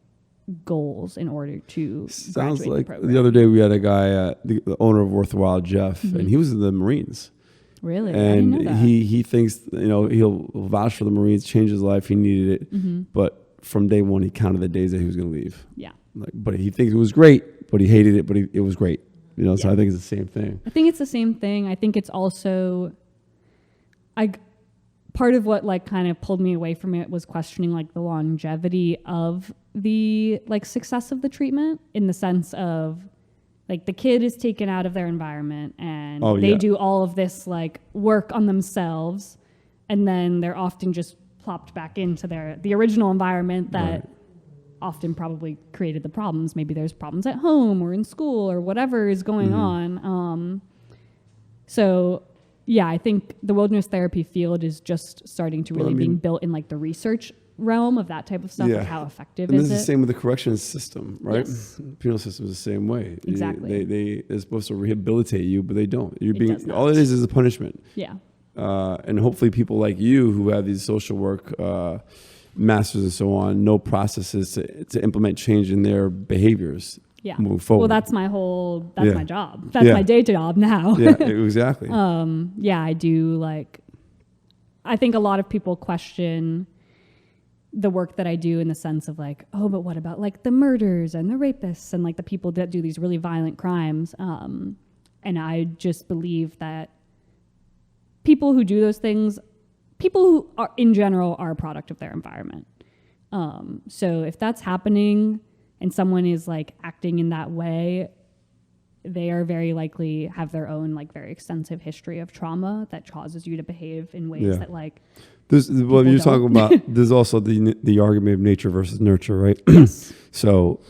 goals in order to Sounds graduate like the other day we had a guy, the owner of Worthwhile, Jeff, and he was in the Marines. Really? And I didn't know that. he thinks, he'll vouch for the Marines, change his life. He needed it. But from day one, he counted the days that he was going to leave. Yeah. But he thinks it was great, but he hated it, but it was great. So I think it's the same thing. I think it's the same thing. I think it's also, part of what like kind of pulled me away from it was questioning like the longevity of the like success of the treatment, in the sense of like the kid is taken out of their environment and they do all of this like work on themselves, and then they're often just plopped back into the original environment that often probably created the problems. Maybe there's problems at home or in school or whatever is going on. So yeah, I think the wilderness therapy field is just starting to really being built in like the research realm of that type of stuff. Like how effective and is this it? is the same with the corrections system, right? Yes. Penal system is the same way. Exactly. They're supposed to rehabilitate you, but they don't. does not. All it is a punishment. Yeah. And hopefully people like you who have these social work masters and so on know processes to implement change in their behaviors. Yeah. Move forward. Well, that's my job. That's my day job now. Yeah, exactly. I do I think a lot of people question the work that I do in the sense of like, oh, but what about like the murders and the rapists and like the people that do these really violent crimes? And I just believe that people who do those things, people who are in general are a product of their environment. So if that's happening and someone is like acting in that way, they are very likely have their own like very extensive history of trauma that causes you to behave in ways that like you're talking about there's also the argument of nature versus nurture, right? Yes. So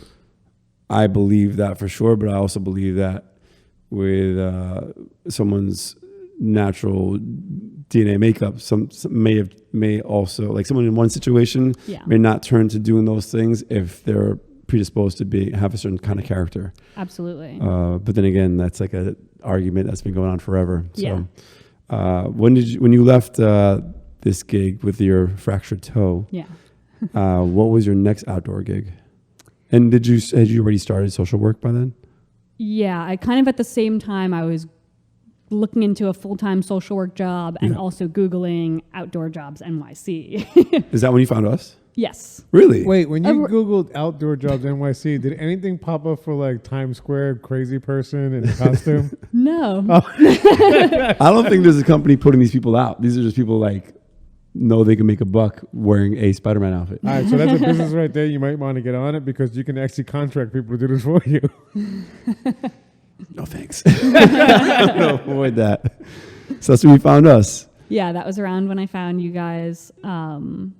I believe that for sure, but I also believe that with someone's natural DNA makeup, some may also, like someone in one situation may not turn to doing those things if they're predisposed to have a certain kind of character. Absolutely. But then again, that's like a argument that's been going on forever. So when you left this gig with your fractured toe, what was your next outdoor gig? And had you already started social work by then? Yeah, I kind of at the same time I was looking into a full-time social work job and also Googling outdoor jobs NYC. Is that when you found us? Yes. Really? Wait, when you Googled outdoor jobs NYC, did anything pop up for like Times Square crazy person in costume? No. I don't think there's a company putting these people out. These are just people like know they can make a buck wearing a Spider-Man outfit. All right, so that's a business right there. You might want to get on it because you can actually contract people to do this for you. No thanks. No, avoid that. So that's when you found us. Yeah, that was around when I found you guys. And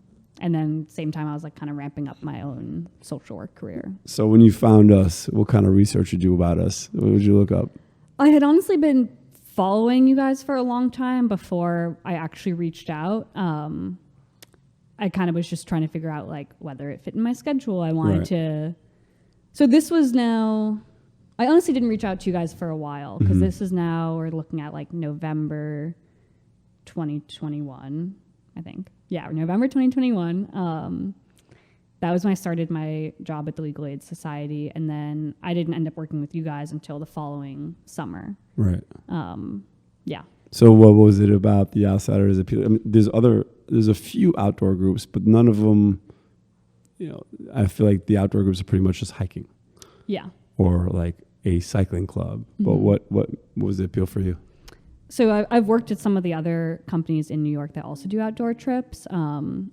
then same time I was like kind of ramping up my own social work career. So when you found us, what kind of research did you do about us? What would you look up? I had honestly been following you guys for a long time before I actually reached out. I kind of was just trying to figure out like whether it fit in my schedule. I wanted to. So this was now. I honestly didn't reach out to you guys for a while because this is now we're looking at like November 2021, I think. Yeah, November 2021. That was when I started my job at the Legal Aid Society, and then I didn't end up working with you guys until the following summer. Right. Yeah. So what was it about the Outsiders appeal? I mean, there's a few outdoor groups, but none of them, I feel like the outdoor groups are pretty much just hiking. Yeah. Or like a cycling club. But what was the appeal for you? So I've worked at some of the other companies in New York that also do outdoor trips, and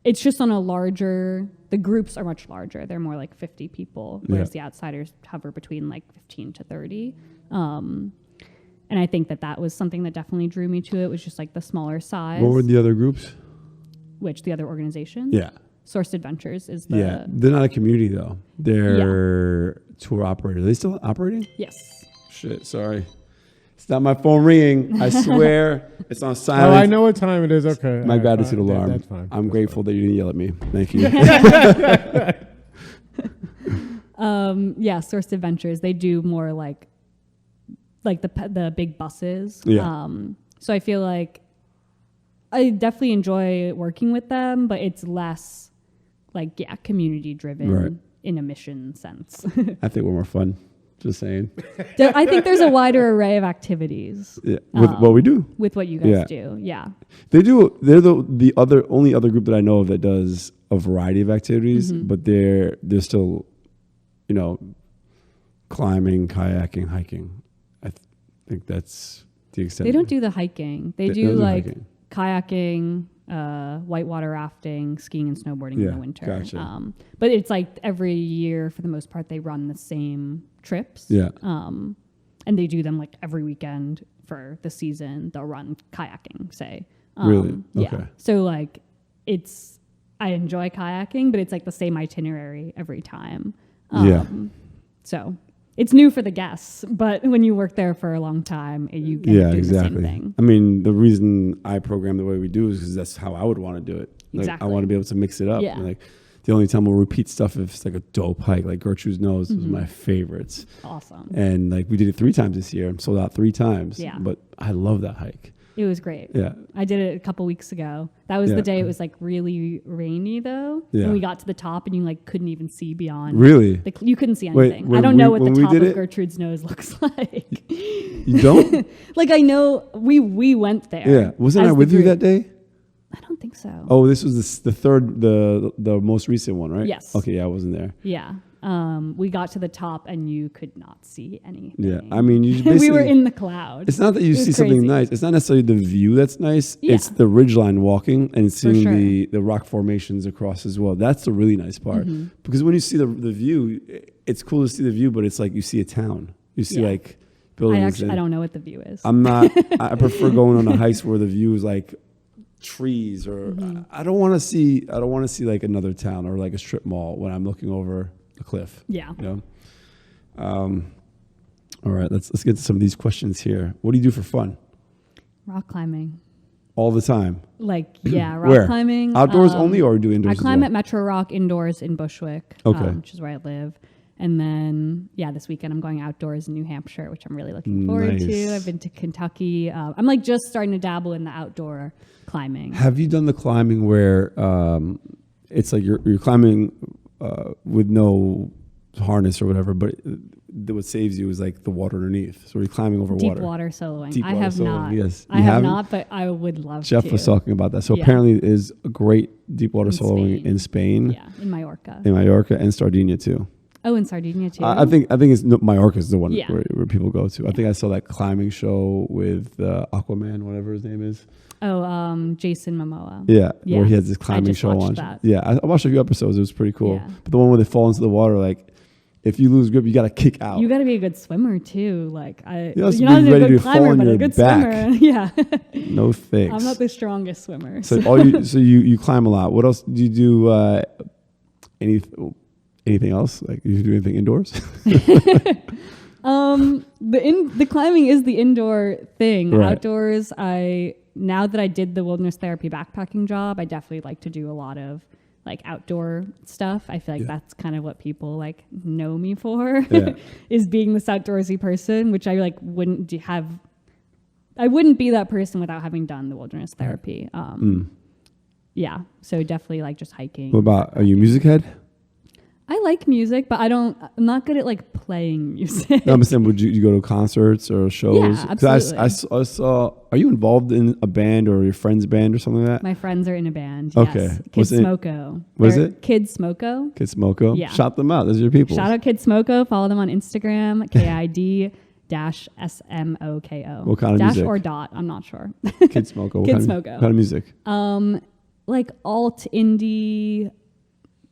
it's just on a larger. The groups are much larger. They're more like 50 people, whereas the outsiders hover between like 15 to 30. And I think that was something that definitely drew me to it. Was just like the smaller size. What were the other groups? Which the other organizations? Yeah. Sourced Adventures is the. Yeah, they're not a community though. They're tour operators. Are they still operating? Yes. Shit, sorry. It's not my phone ringing. I swear. It's on silent. Oh, I know what time it is. Okay. My gratitude alarm. That's fine. I'm grateful that you didn't yell at me. Thank you. Sourced Adventures. They do more like the big buses. Yeah. So I feel like I definitely enjoy working with them, but it's less community driven in a mission sense. I think we're more fun. Just saying. I think there's a wider array of activities. Yeah. With what we do. With what you guys do. Yeah. They do. They're the only other group that I know of that does a variety of activities, but they're still, climbing, kayaking, hiking. I think that's the extent. They don't do the hiking. They do hiking. Kayaking, whitewater rafting, skiing and snowboarding in the winter. Gotcha. But it's like every year, for the most part, they run the same trips. Yeah. And they do them like every weekend for the season. They'll run kayaking, say. Really? Okay. Yeah. So I enjoy kayaking, but it's like the same itinerary every time. So it's new for the guests, but when you work there for a long time, you get to do the same thing. I mean, the reason I program the way we do is because that's how I would want to do it. Exactly. I want to be able to mix it up. Yeah. Like the only time we'll repeat stuff if it's like a dope hike, like Gertrude's Nose was my favorites. Awesome. And we did it 3 times this year. I'm sold out 3 times. Yeah. But I love that hike. It was great. Yeah. I did it a couple weeks ago. That was the day it was really rainy though. Yeah. And we got to the top and you couldn't even see beyond. Really? You couldn't see Wait, anything. I don't know what the top of it? Gertrude's Nose looks like. You don't? I know we went there. Yeah. Wasn't I with you that day? I don't think so. Oh, this was the third, the most recent one, right? Yes. Okay, yeah, I wasn't there. Yeah. We got to the top and you could not see anything. Yeah, I mean, you basically, we were in the clouds. It's not that you see something nice. It's not necessarily the view that's nice. Yeah. It's the ridgeline walking and seeing the rock formations across as well. That's the really nice part. Because when you see the view, it's cool to see the view, but it's like you see a town. You see buildings. I don't know what the view is. I'm not. I prefer going on a hike where the view is like trees, or I don't want to see like another town or like a strip mall when I'm looking over a cliff. Yeah. All right, let's get to some of these questions here. What do you do for fun? Rock climbing. All the time. Rock Where? climbing. Outdoors only, or do indoors? I climb at Metro Rock indoors in Bushwick, which is where I live. And then, this weekend I'm going outdoors in New Hampshire, which I'm really looking forward to. I've been to Kentucky. I'm just starting to dabble in the outdoor climbing. Have you done the climbing where it's like you're climbing with no harness or whatever, but what saves you is like the water underneath. So you're climbing over water. Deep water soloing. Deep I water have soloing, not. yes. I have not, but I would love Jeff to. was talking about that. So apparently it is a great deep water soloing in Spain. Yeah, in Mallorca. In Mallorca and Sardinia too. Oh, in Sardinia too. I think it's Mallorca is the one where people go to. I think I saw that climbing show with Aquaman, whatever his name is. Oh, Jason Momoa. Yeah, where he has this climbing show on. That. Yeah, I watched a few episodes. It was pretty cool. Yeah. But the one where they fall into the water, like if you lose grip, you got to kick out. You got to be a good swimmer too. You're not a ready good to fall climber, on but your a good back. swimmer. Yeah. No thanks. I'm not the strongest swimmer. So you climb a lot. What else do you do? Anything else? Like you do anything indoors? The climbing is the indoor thing. Right. Outdoors, now that I did the wilderness therapy backpacking job, I definitely like to do a lot of outdoor stuff. I feel like that's kind of what people know me for is being this outdoorsy person, which I wouldn't have. I wouldn't be that person without having done the wilderness therapy. Yeah, so definitely just hiking. What about, are you a music head? I like music, but I'm not good at playing music. No, I'm saying, would you go to concerts or shows? Yeah, absolutely. I saw, are you involved in a band or your friend's band or something like that? My friends are in a band. Okay. Yes. Kids Smoko. Was it? Kids Smoko. Kids Smoko? Yeah. Shout them out. Those are your people. Shout out Kids Smoko. Follow them on Instagram, KID Smoko. What kind of dash music? or dot? I'm not sure. Kids Smoko. Kids What Smoko. kind of music? Like alt indie,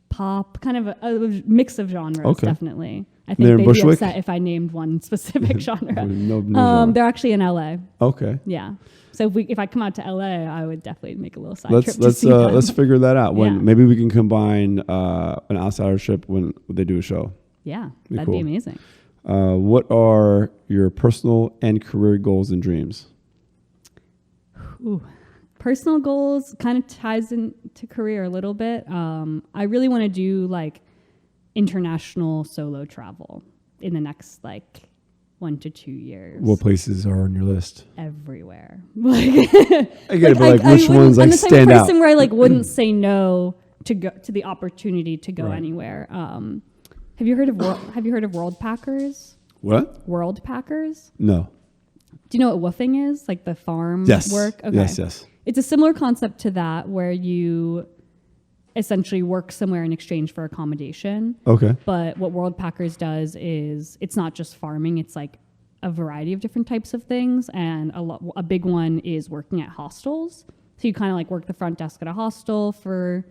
pop, kind of a mix of genres. Okay. Definitely. I They're in think they'd be Bushwick? upset if I named one specific genre. No genre. They're actually in LA. Okay. Yeah. So if I come out to LA, I would definitely make a little side trip to Let's see them. let's figure that out. When Yeah. maybe we can combine an outsider trip when they do a show. Yeah, Be that'd cool. be amazing. What are your personal and career goals and dreams? Ooh. Personal goals kind of ties into career a little bit. I really want to do like international solo travel in the next like 1 to 2 years. What places are on your list? Everywhere. Like, I get it, but like which wouldn't- ones like I'm the type stand of out? person where I like wouldn't say no to go to the opportunity to go Right. anywhere. Have you heard of World Packers? What? World Packers? No. Do you know what woofing is? Like the farm Yes. work? Okay. Yes. It's a similar concept to that where you essentially work somewhere in exchange for accommodation. Okay. But what World Packers does is it's not just farming, it's like a variety of different types of things. And a big one is working at hostels. So you kind of like work the front desk at a hostel for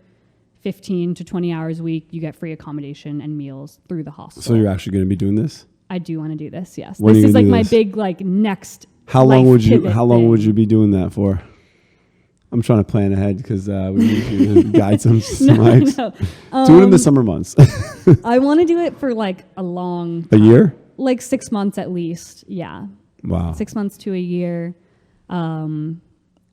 15 to 20 hours a week. You get free accommodation and meals through the hostel. So you're actually going to be doing this? I do want to do this, yes. When are This you is gonna like do my this? big like next How long life would you pivot How long would thing. you be doing that for? I'm trying to plan ahead because we need you to guide some hikes. No. Do it in the summer months. I want to do it for like a long A year? like 6 months at least. Yeah. Wow. 6 months to a year. I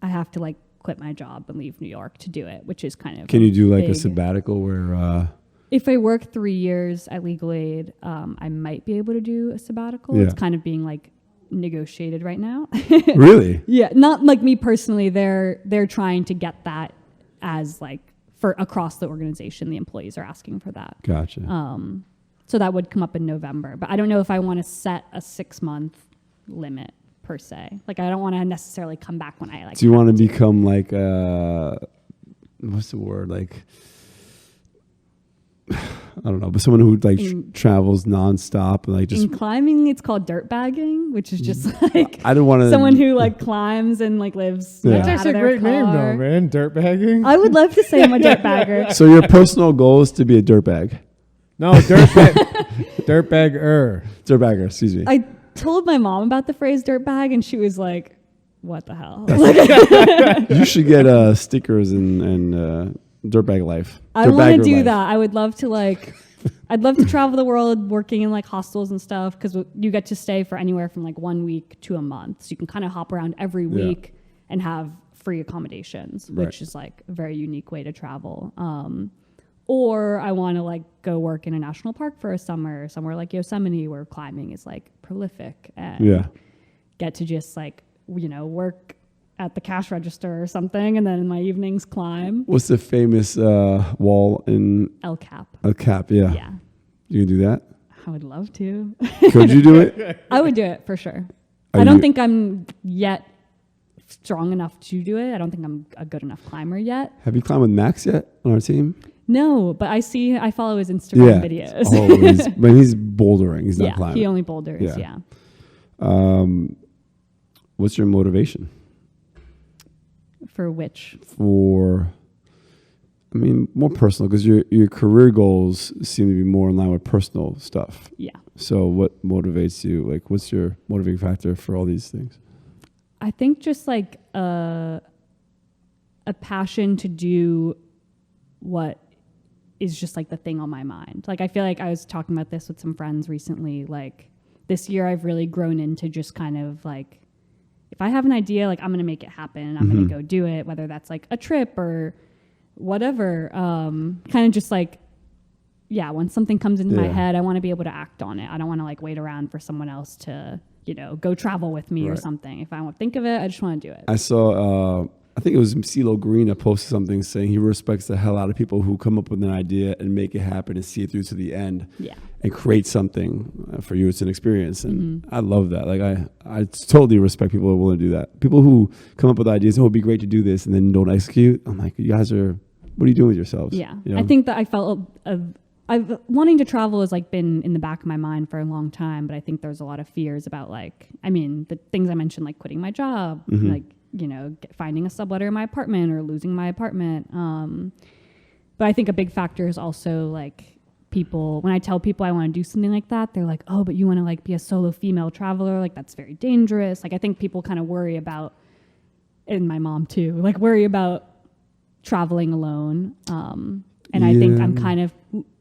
have to like quit my job and leave New York to do it, which is kind of Can you do like a big- sabbatical where? If I work 3 years at legal aid, I might be able to do a sabbatical. Yeah. It's kind of being like negotiated right now. Really? Yeah, not like me personally. They're trying to get that as like for across the organization. The employees are asking for that. Gotcha. So that would come up in November. But I don't know if I want to set a 6-month limit per se. Like I don't want to necessarily come back when I like. Do you want to have become like what's the word, like I don't know, but someone who like travels nonstop and like just in climbing, it's called dirt bagging, which is just like I don't want to someone who like climbs and like lives. Yeah. Like, That's out actually of a their great name, though, car. man. Dirtbagging. I would love to say I'm a dirt bagger. So your personal goal is to be a dirtbag. No, dirtbagger. Dirtbagger, excuse me. I told my mom about the phrase dirt bag, and she was like, "What the hell?" You should get stickers and dirtbag life. I want to Dirtbagger do life. that. I would love to like. I'd love to travel the world working in like hostels and stuff because you get to stay for anywhere from like 1 week to a month. So you can kind of hop around every Yeah. week and have free accommodations, Right. which is like a very unique way to travel. Or I want to like go work in a national park for a summer, somewhere like Yosemite where climbing is like prolific and Yeah. get to just like, work at the cash register or something. And then in my evenings climb What's the famous wall in El Cap. a cap? Yeah. Yeah. You can do that? I would love to. Could you do it? I would do it for sure. Are I don't you- think I'm yet strong enough to do it. I don't think I'm a good enough climber yet. Have you climbed with Max yet on our team? No, but I follow his Instagram videos. Always. But he's bouldering. He's not Yeah, climbing. he only boulders. Yeah. Yeah. What's your motivation For which? for? I mean, more personal because your career goals seem to be more in line with personal stuff. Yeah. So, what motivates you? Like, what's your motivating factor for all these things? I think just like a passion to do what is just like the thing on my mind. Like I feel like I was talking about this with some friends recently. Like this year I've really grown into just kind of like, if I have an idea, like I'm going to make it happen. I'm going to go do it, whether that's like a trip or whatever. Kind of just like, yeah, when something comes into my Yeah. head, I want to be able to act on it. I don't want to like wait around for someone else to, go travel with me or Right. something. If I want to think of it, I just want to do it. I saw, I think it was CeeLo Green that posted something saying he respects the hell out of people who come up with an idea and make it happen and see it through to the end Yeah. and create something for you. It's an experience. And I love that. Like I totally respect people who are willing to do that. People who come up with ideas, oh, it'd be great to do this and then don't execute. I'm like, you guys are, what are you doing with yourselves? Yeah. You know? I think that I felt I've wanting to travel has like been in the back of my mind for a long time, but I think there's a lot of fears about like, I mean, the things I mentioned, like quitting my job, like, you know, finding a subletter in my apartment or losing my apartment. But I think a big factor is also like people, when I tell people I want to do something like that, they're like, oh, but you want to like be a solo female traveler. Like that's very dangerous. Like I think people kind of worry about, and my mom too, like worry about traveling alone. And I think I'm kind of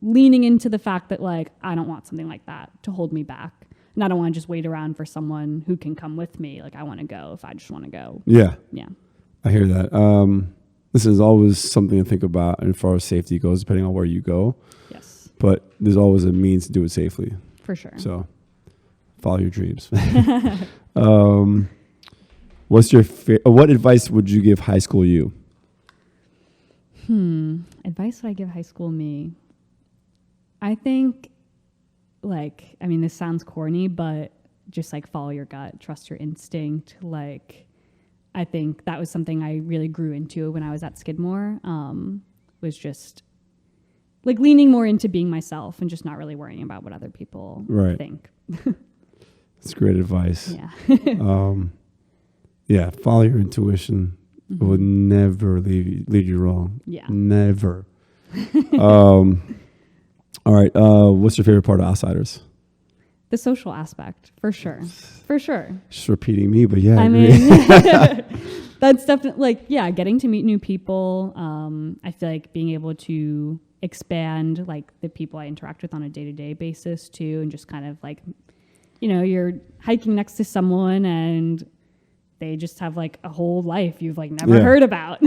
leaning into the fact that like, I don't want something like that to hold me back. And I don't want to just wait around for someone who can come with me. Like I want to go if I just want to go. Yeah. Yeah. I hear that. This is always something to think about as far as safety goes, depending on where you go. Yes. But there's always a means to do it safely. For sure. So follow your dreams. What's your what advice would you give high school you? Advice would I give high school me? I think, like, I mean, this sounds corny, but just like follow your gut, trust your instinct. Like, I think that was something I really grew into when I was at Skidmore. Was just like leaning more into being myself and just not really worrying about what other people think. That's great advice. Yeah. Yeah, follow your intuition. It will never lead you wrong. Yeah. Never. All right. What's your favorite part of Outsiders? The social aspect, for sure. For sure. Just repeating me, but yeah. I mean, that's definitely like, yeah, getting to meet new people. I feel like being able to expand like the people I interact with on a day-to-day basis too, and just kind of like, you know, you're hiking next to someone and they just have like a whole life you've like never heard about.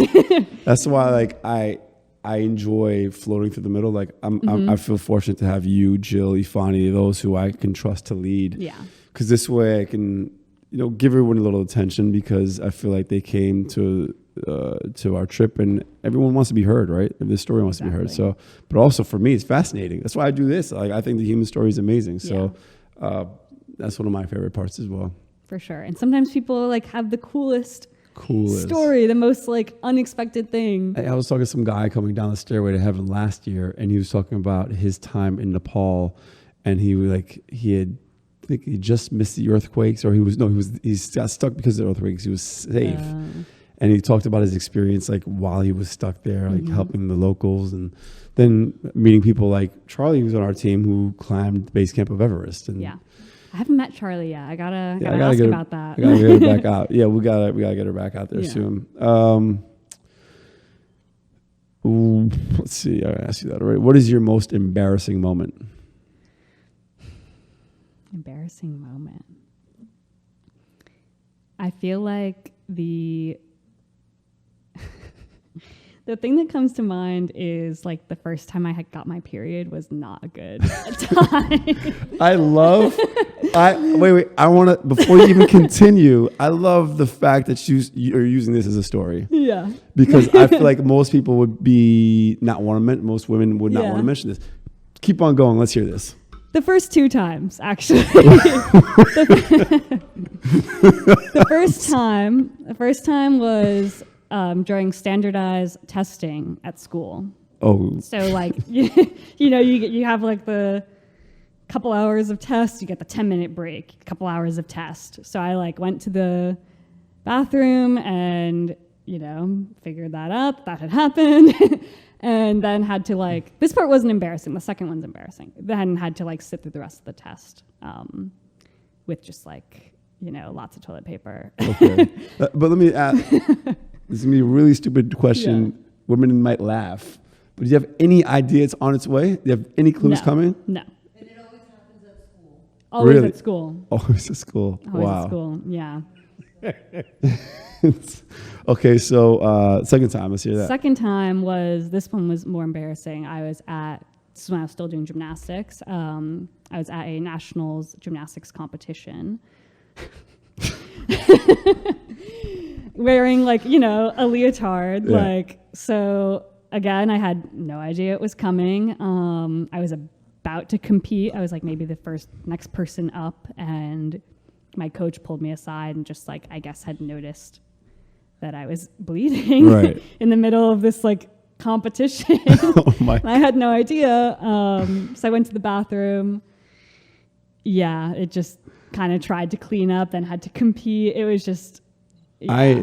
That's why like I enjoy floating through the middle. Like I feel fortunate to have you, Jill, Ifani, those who I can trust to lead. Yeah. Because this way I can, you know, give everyone a little attention because I feel like they came to our trip and everyone wants to be heard, right? This story wants to be heard. So, but also for me, it's fascinating. That's why I do this. Like I think the human story is amazing. So that's one of my favorite parts as well. For sure. And sometimes people like have the coolest story, the most like unexpected thing. I was talking to some guy coming down the stairway to heaven last year, and he was talking about his time in Nepal, and he just missed the earthquakes, or he got stuck because of the earthquakes. He was safe, and he talked about his experience like while he was stuck there, like helping the locals, and then meeting people like Charlie, who's on our team, who climbed the base camp of Everest. And I haven't met Charlie yet. I gotta ask about that. I gotta get her back out. Yeah, we gotta get her back out there soon. Let's see. I asked you that already. What is your most embarrassing moment? Embarrassing moment. I feel like the thing that comes to mind is like the first time I had got my period was not a good time. Wait. I want to, before you even continue, I love the fact that you're using this as a story. Yeah. Because I feel like most people would most women would not want to mention this. Keep on going. Let's hear this. The first two times, actually. The first time was during standardized testing at school. Oh. So like, you know, you have like the couple hours of test, you get the 10-minute break, a couple hours of test. So I like went to the bathroom and, you know, figured that out, that had happened. And then had to like, this part wasn't embarrassing. The second one's embarrassing. Then had to like sit through the rest of the test with just like, you know, lots of toilet paper. Okay. But let me ask, this is going to be a really stupid question. Yeah. Women might laugh. But do you have any idea it's on its way? Do you have any clues coming? No. And it always happens at school. Always really? At school. Always at school. Always wow. At school, yeah. Okay, so second time, let's hear that. Second time this one was more embarrassing. This is when I was still doing gymnastics. I was at a nationals gymnastics competition. Wearing like, you know, a leotard. Yeah. Like, so again, I had no idea it was coming. I was about to compete. I was like maybe the next person up, and my coach pulled me aside and just like, I guess had noticed that I was bleeding in the middle of this like competition. Oh my. I had no idea. So I went to the bathroom. Yeah, it just kind of tried to clean up, then had to compete. It was just, yeah.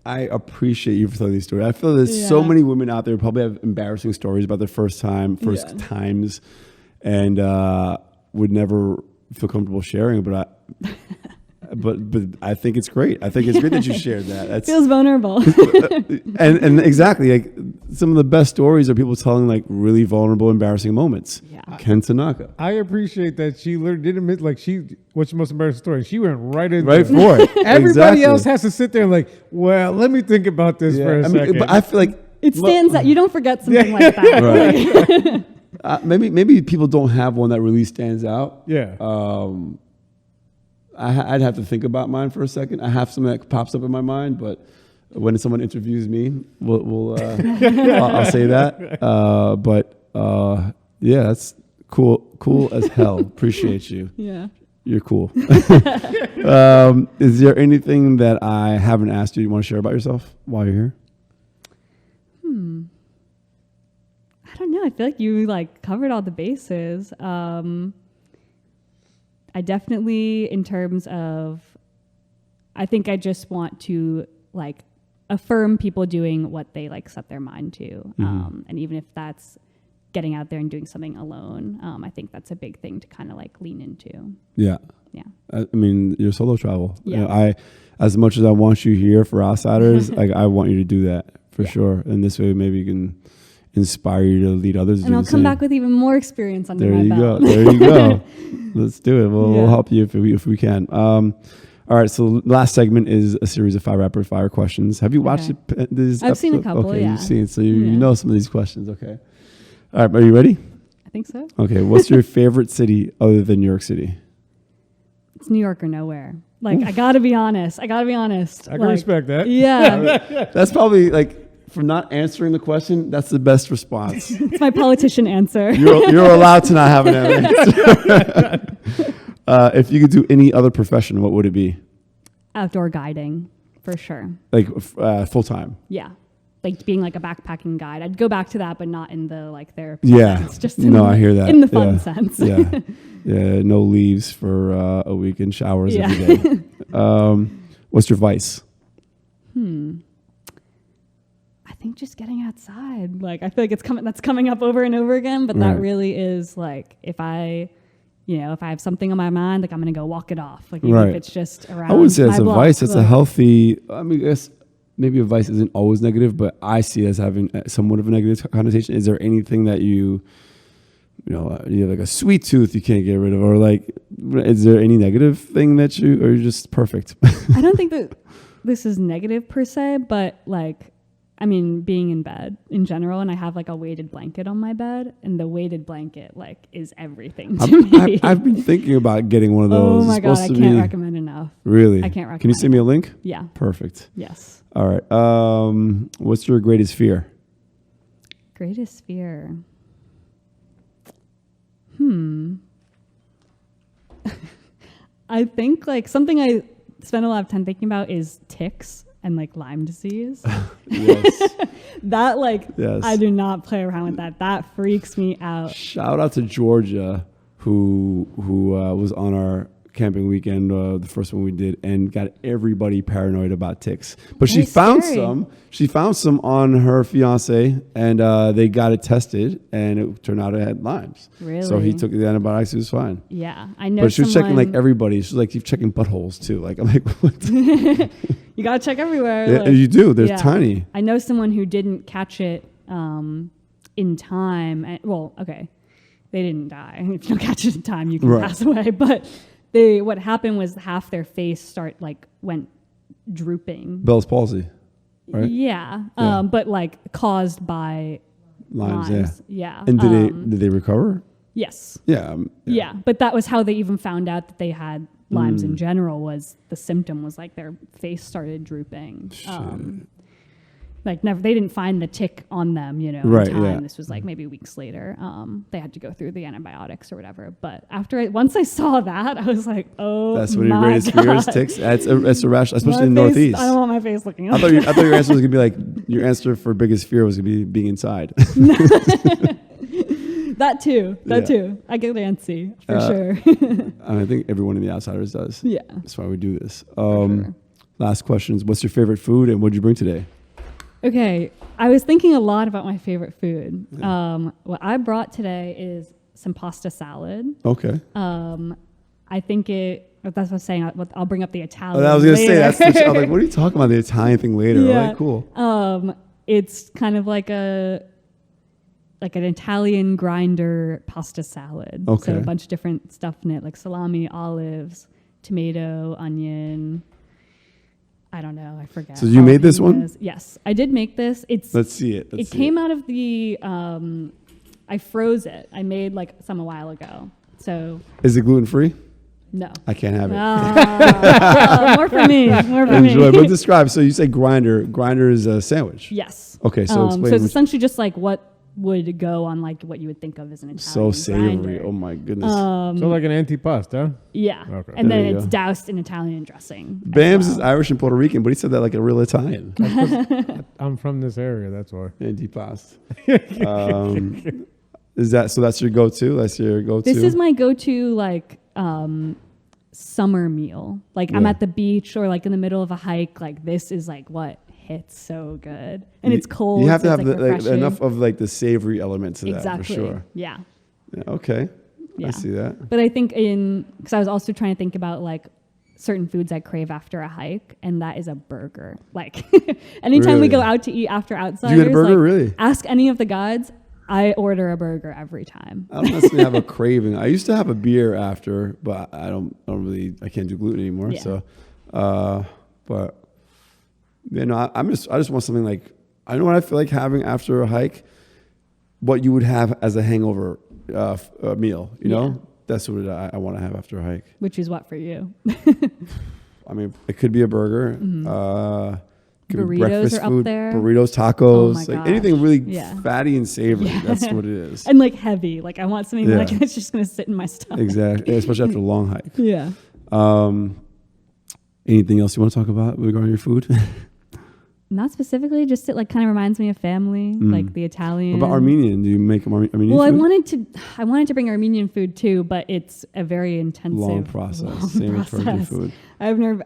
I appreciate you for telling these stories. I feel there's so many women out there who probably have embarrassing stories about their first times, and would never feel comfortable sharing. But but I think it's great. I think it's great that you shared that. That feels vulnerable. and exactly, like some of the best stories are people telling like really vulnerable, embarrassing moments. Yeah. Ken Tanaka. I appreciate that she literally didn't miss, like, what's your most embarrassing story? She went right in Right there. for it. Everybody Exactly. else has to sit there like, well, let me think about this for a second. But I feel like It stands out. You don't forget something like that. Right. Maybe people don't have one that really stands out. Yeah. I'd have to think about mine for a second. I have something that pops up in my mind, but when someone interviews me, I'll say that. Yeah, that's cool as hell. Appreciate you. Yeah. You're cool. Is there anything that I haven't asked you want to share about yourself while you're here? I don't know. I feel like you like covered all the bases. I definitely, in terms of, I think I just want to like affirm people doing what they like set their mind to. And even if that's getting out there and doing something alone, I think that's a big thing to kind of like lean into. Yeah. Yeah. I mean, your solo travel. Yeah. You know, as much as I want you here for outsiders, like I want you to do that for sure. And this way, maybe you can inspire you to lead others. To And do I'll the come same. back with even more experience under There my you belt. go. There you go. Let's do it. We'll Yeah. help you if we can. All right. So last segment is a series of 5 rapid fire questions. Have you watched this? I've seen a couple. Okay, Yeah. you've seen. So you Yeah. know some of these questions. Okay. All right. Are you ready? I think so. Okay. What's your favorite city other than New York City? It's New York or nowhere. Like, I gotta be honest. I can respect that. Yeah. That's probably like, for not answering the question, that's the best response. It's my politician answer. You're allowed to not have an answer. If you could do any other profession, what would it be? Outdoor guiding, for sure. Like full time? Yeah. Like being like a backpacking guide. I'd go back to that, but not in the like therapy Yeah. sense. Just I hear that. in the fun sense. Yeah. Yeah. No leaves for a week and showers Yeah. every day. What's your vice? I think just getting outside. Like I feel like that's coming up over and over again, but Right. that really is like if I have something on my mind, like I'm gonna go walk it off. Like even Right. if it's just around. I wouldn't say my it's a block, vice. It's a like- healthy. I mean, I guess maybe a vice isn't always negative, but I see it as having somewhat of a negative connotation. Is there anything that you have like a sweet tooth you can't get rid of, or like, is there any negative thing that or you're just perfect? I don't think that this is negative per se, but like, I mean, being in bed in general, and I have like a weighted blanket on my bed, and the weighted blanket like is everything to me. I've been thinking about getting one of those. Oh my It's God, I supposed to can't be- recommend enough. Really? I can't recommend Can you send me a link? Yeah. Perfect. Yes. All right. What's your greatest fear? Greatest fear. I think like something I spend a lot of time thinking about is ticks and like Lyme disease. Yes. That like, Yes. I do not play around with that. That freaks me out. Shout out to Georgia, who was on our camping weekend, the first one we did, and got everybody paranoid about ticks. But she Very found scary. some. She found some on her fiance, and they got it tested, and it turned out it had Lyme's. Really? So he took the antibiotics. It was fine. Yeah, I know. But she was checking like someone- everybody. She's like, you're checking buttholes too. Like I'm like, what? You gotta check everywhere. Yeah, like- you do. They're yeah. tiny. I know someone who didn't catch it in time. Okay, they didn't die. If you don't catch it in time, you can Right. pass away. But what happened was half their face went drooping. Bell's palsy, right? Yeah, Yeah. but like caused by Lyme's, Lyme's. Yeah. And did they recover? Yes. Yeah. Yeah, but that was how they even found out that they had Lyme's Mm. in general. Was the symptom was like their face started drooping. like never, they didn't find the tick on them, you know, Right, in time. yeah. This was like maybe weeks later. They had to go through the antibiotics or whatever. But once I saw that, I was like, oh, That's one of your my greatest fears, God. ticks. It's a rash, especially in My the face- Northeast. I don't want my face looking I up. thought your answer was gonna be like your answer for biggest fear was gonna be being inside. That too. Yeah. I get antsy for sure. I think everyone in the Outsiders does. Yeah. That's why we do this. Sure. Last questions. What's your favorite food and what did you bring today? Okay, I was thinking a lot about my favorite food. What I brought today is some pasta salad. Okay. I think that's what I was saying. I'll bring up the Italian. I was gonna say later. I was like, what are you talking about? The Italian thing later. Yeah. Like, cool. It's kind of like an Italian grinder pasta salad. Okay. So a bunch of different stuff in it, like salami, olives, tomato, onion. I don't know. I forget. So you made this one? Jalapenos. Yes, I did make this. Let's see it. It came out of the. I froze it. I made like some a while ago. So Is it gluten free? no. I can't have it. More for me. More for Enjoy. me. But describe. So you say grinder. Grinder is a sandwich. Yes. Okay. So So explain. it's which- essentially just like what would go on like what you would think of as an Italian so savory. grinder. Oh my goodness. So like an antipasto. Yeah. Okay. And There then you it's go. doused in Italian dressing. as Bams is well. Irish and Puerto Rican, but he said that like a real Italian. I'm from this area, that's why. Antipasto. Is that so? That's your go-to. That's your go-to. This is my go-to like summer meal. Like I'm Yeah. at the beach or like in the middle of a hike. Like this is like what hits so good, and it's cold. You have so to it's, have like, refreshing. enough of like the savory element to Exactly. that for sure. Yeah. Yeah, okay. Yeah. I see that. But I think because I was also trying to think about like certain foods I crave after a hike, and that is a burger. Like anytime Really? we go out to eat after Outsiders, You get a burger? like, Really? ask any of the guides. I order a burger every time. I don't necessarily have a craving. I used to have a beer after, but I can't do gluten anymore. Yeah. So, but you know, I just want something like, I know what I feel like having after a hike, what you would have as a hangover meal, you know? Yeah. That's what I want to have after a hike. Which is what for you? I mean, it could be a burger. Could be Burritos breakfast are up food, there. burritos, Oh tacos, my like gosh. anything really Yeah. fatty and savory. Yeah. That's what it is. And like heavy. Like I want something Yeah. like it's just gonna sit in my stomach. Exactly, especially after a long hike. Yeah. Anything else you want to talk about regarding your food? Not specifically, just it like kind of reminds me of family, like the Italian. What about Armenian? Do you make Armenian Well, food? I wanted to bring Armenian food too, but it's a very intensive, Long process. long Same with Persian process. food.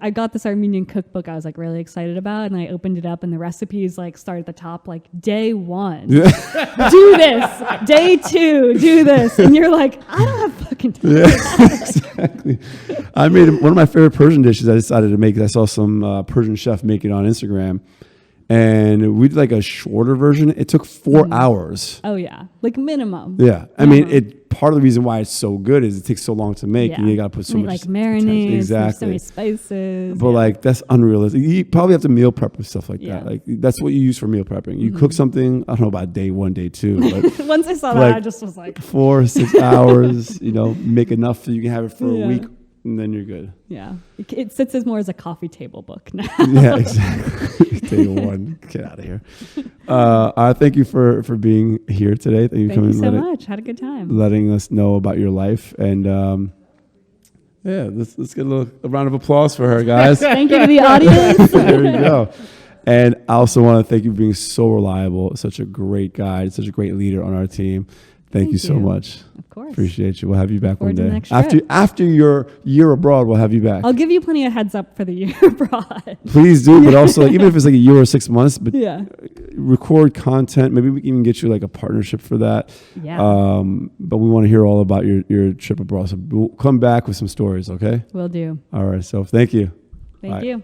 I got this Armenian cookbook I was like really excited about, and I opened it up, and the recipes like start at the top, like day 1, do this, day 2, do this, and you're like, I don't have fucking time. Yeah, exactly. I made one of my favorite Persian dishes I decided to make. I saw some Persian chef make it on Instagram. And we did like a shorter version. It took 4 hours. Oh yeah, like minimum. Yeah. I mean, part of the reason why it's so good is it takes so long to make, and you got to put so And much like marinades, Exactly. so many spices. But like that's unrealistic. You probably have to meal prep with stuff like Yeah. that. Like that's what you use for meal prepping. You cook something. I don't know about day 1, day 2, but Once I saw that, like I just was like, 4 or 6 hours. You know, make enough so you can have it for Yeah. a week, and then you're good. yeah, it sits as more as a coffee table book now. Yeah, exactly. Day 1, get out of here. Thank you for being here today. Thank you for Thank you coming so and much. Had a good time. letting us know about your life. And yeah, let's get a round of applause for her, guys. Thank you to the audience. There you go. And I also want to thank you for being so reliable, such a great guide, such a great leader on our team. Thank you so you. much. Of course. Appreciate you. We'll have you back one forward to the day. next trip. After your year abroad, we'll have you back. I'll give you plenty of heads up for the year abroad. Please do, but also like, even if it's like a year or 6 months, but Yeah. record content. Maybe we can even get you like a partnership for that. Yeah. But we want to hear all about your trip abroad. So we'll come back with some stories, okay? Will do. All right. So thank you. Thank Bye. you.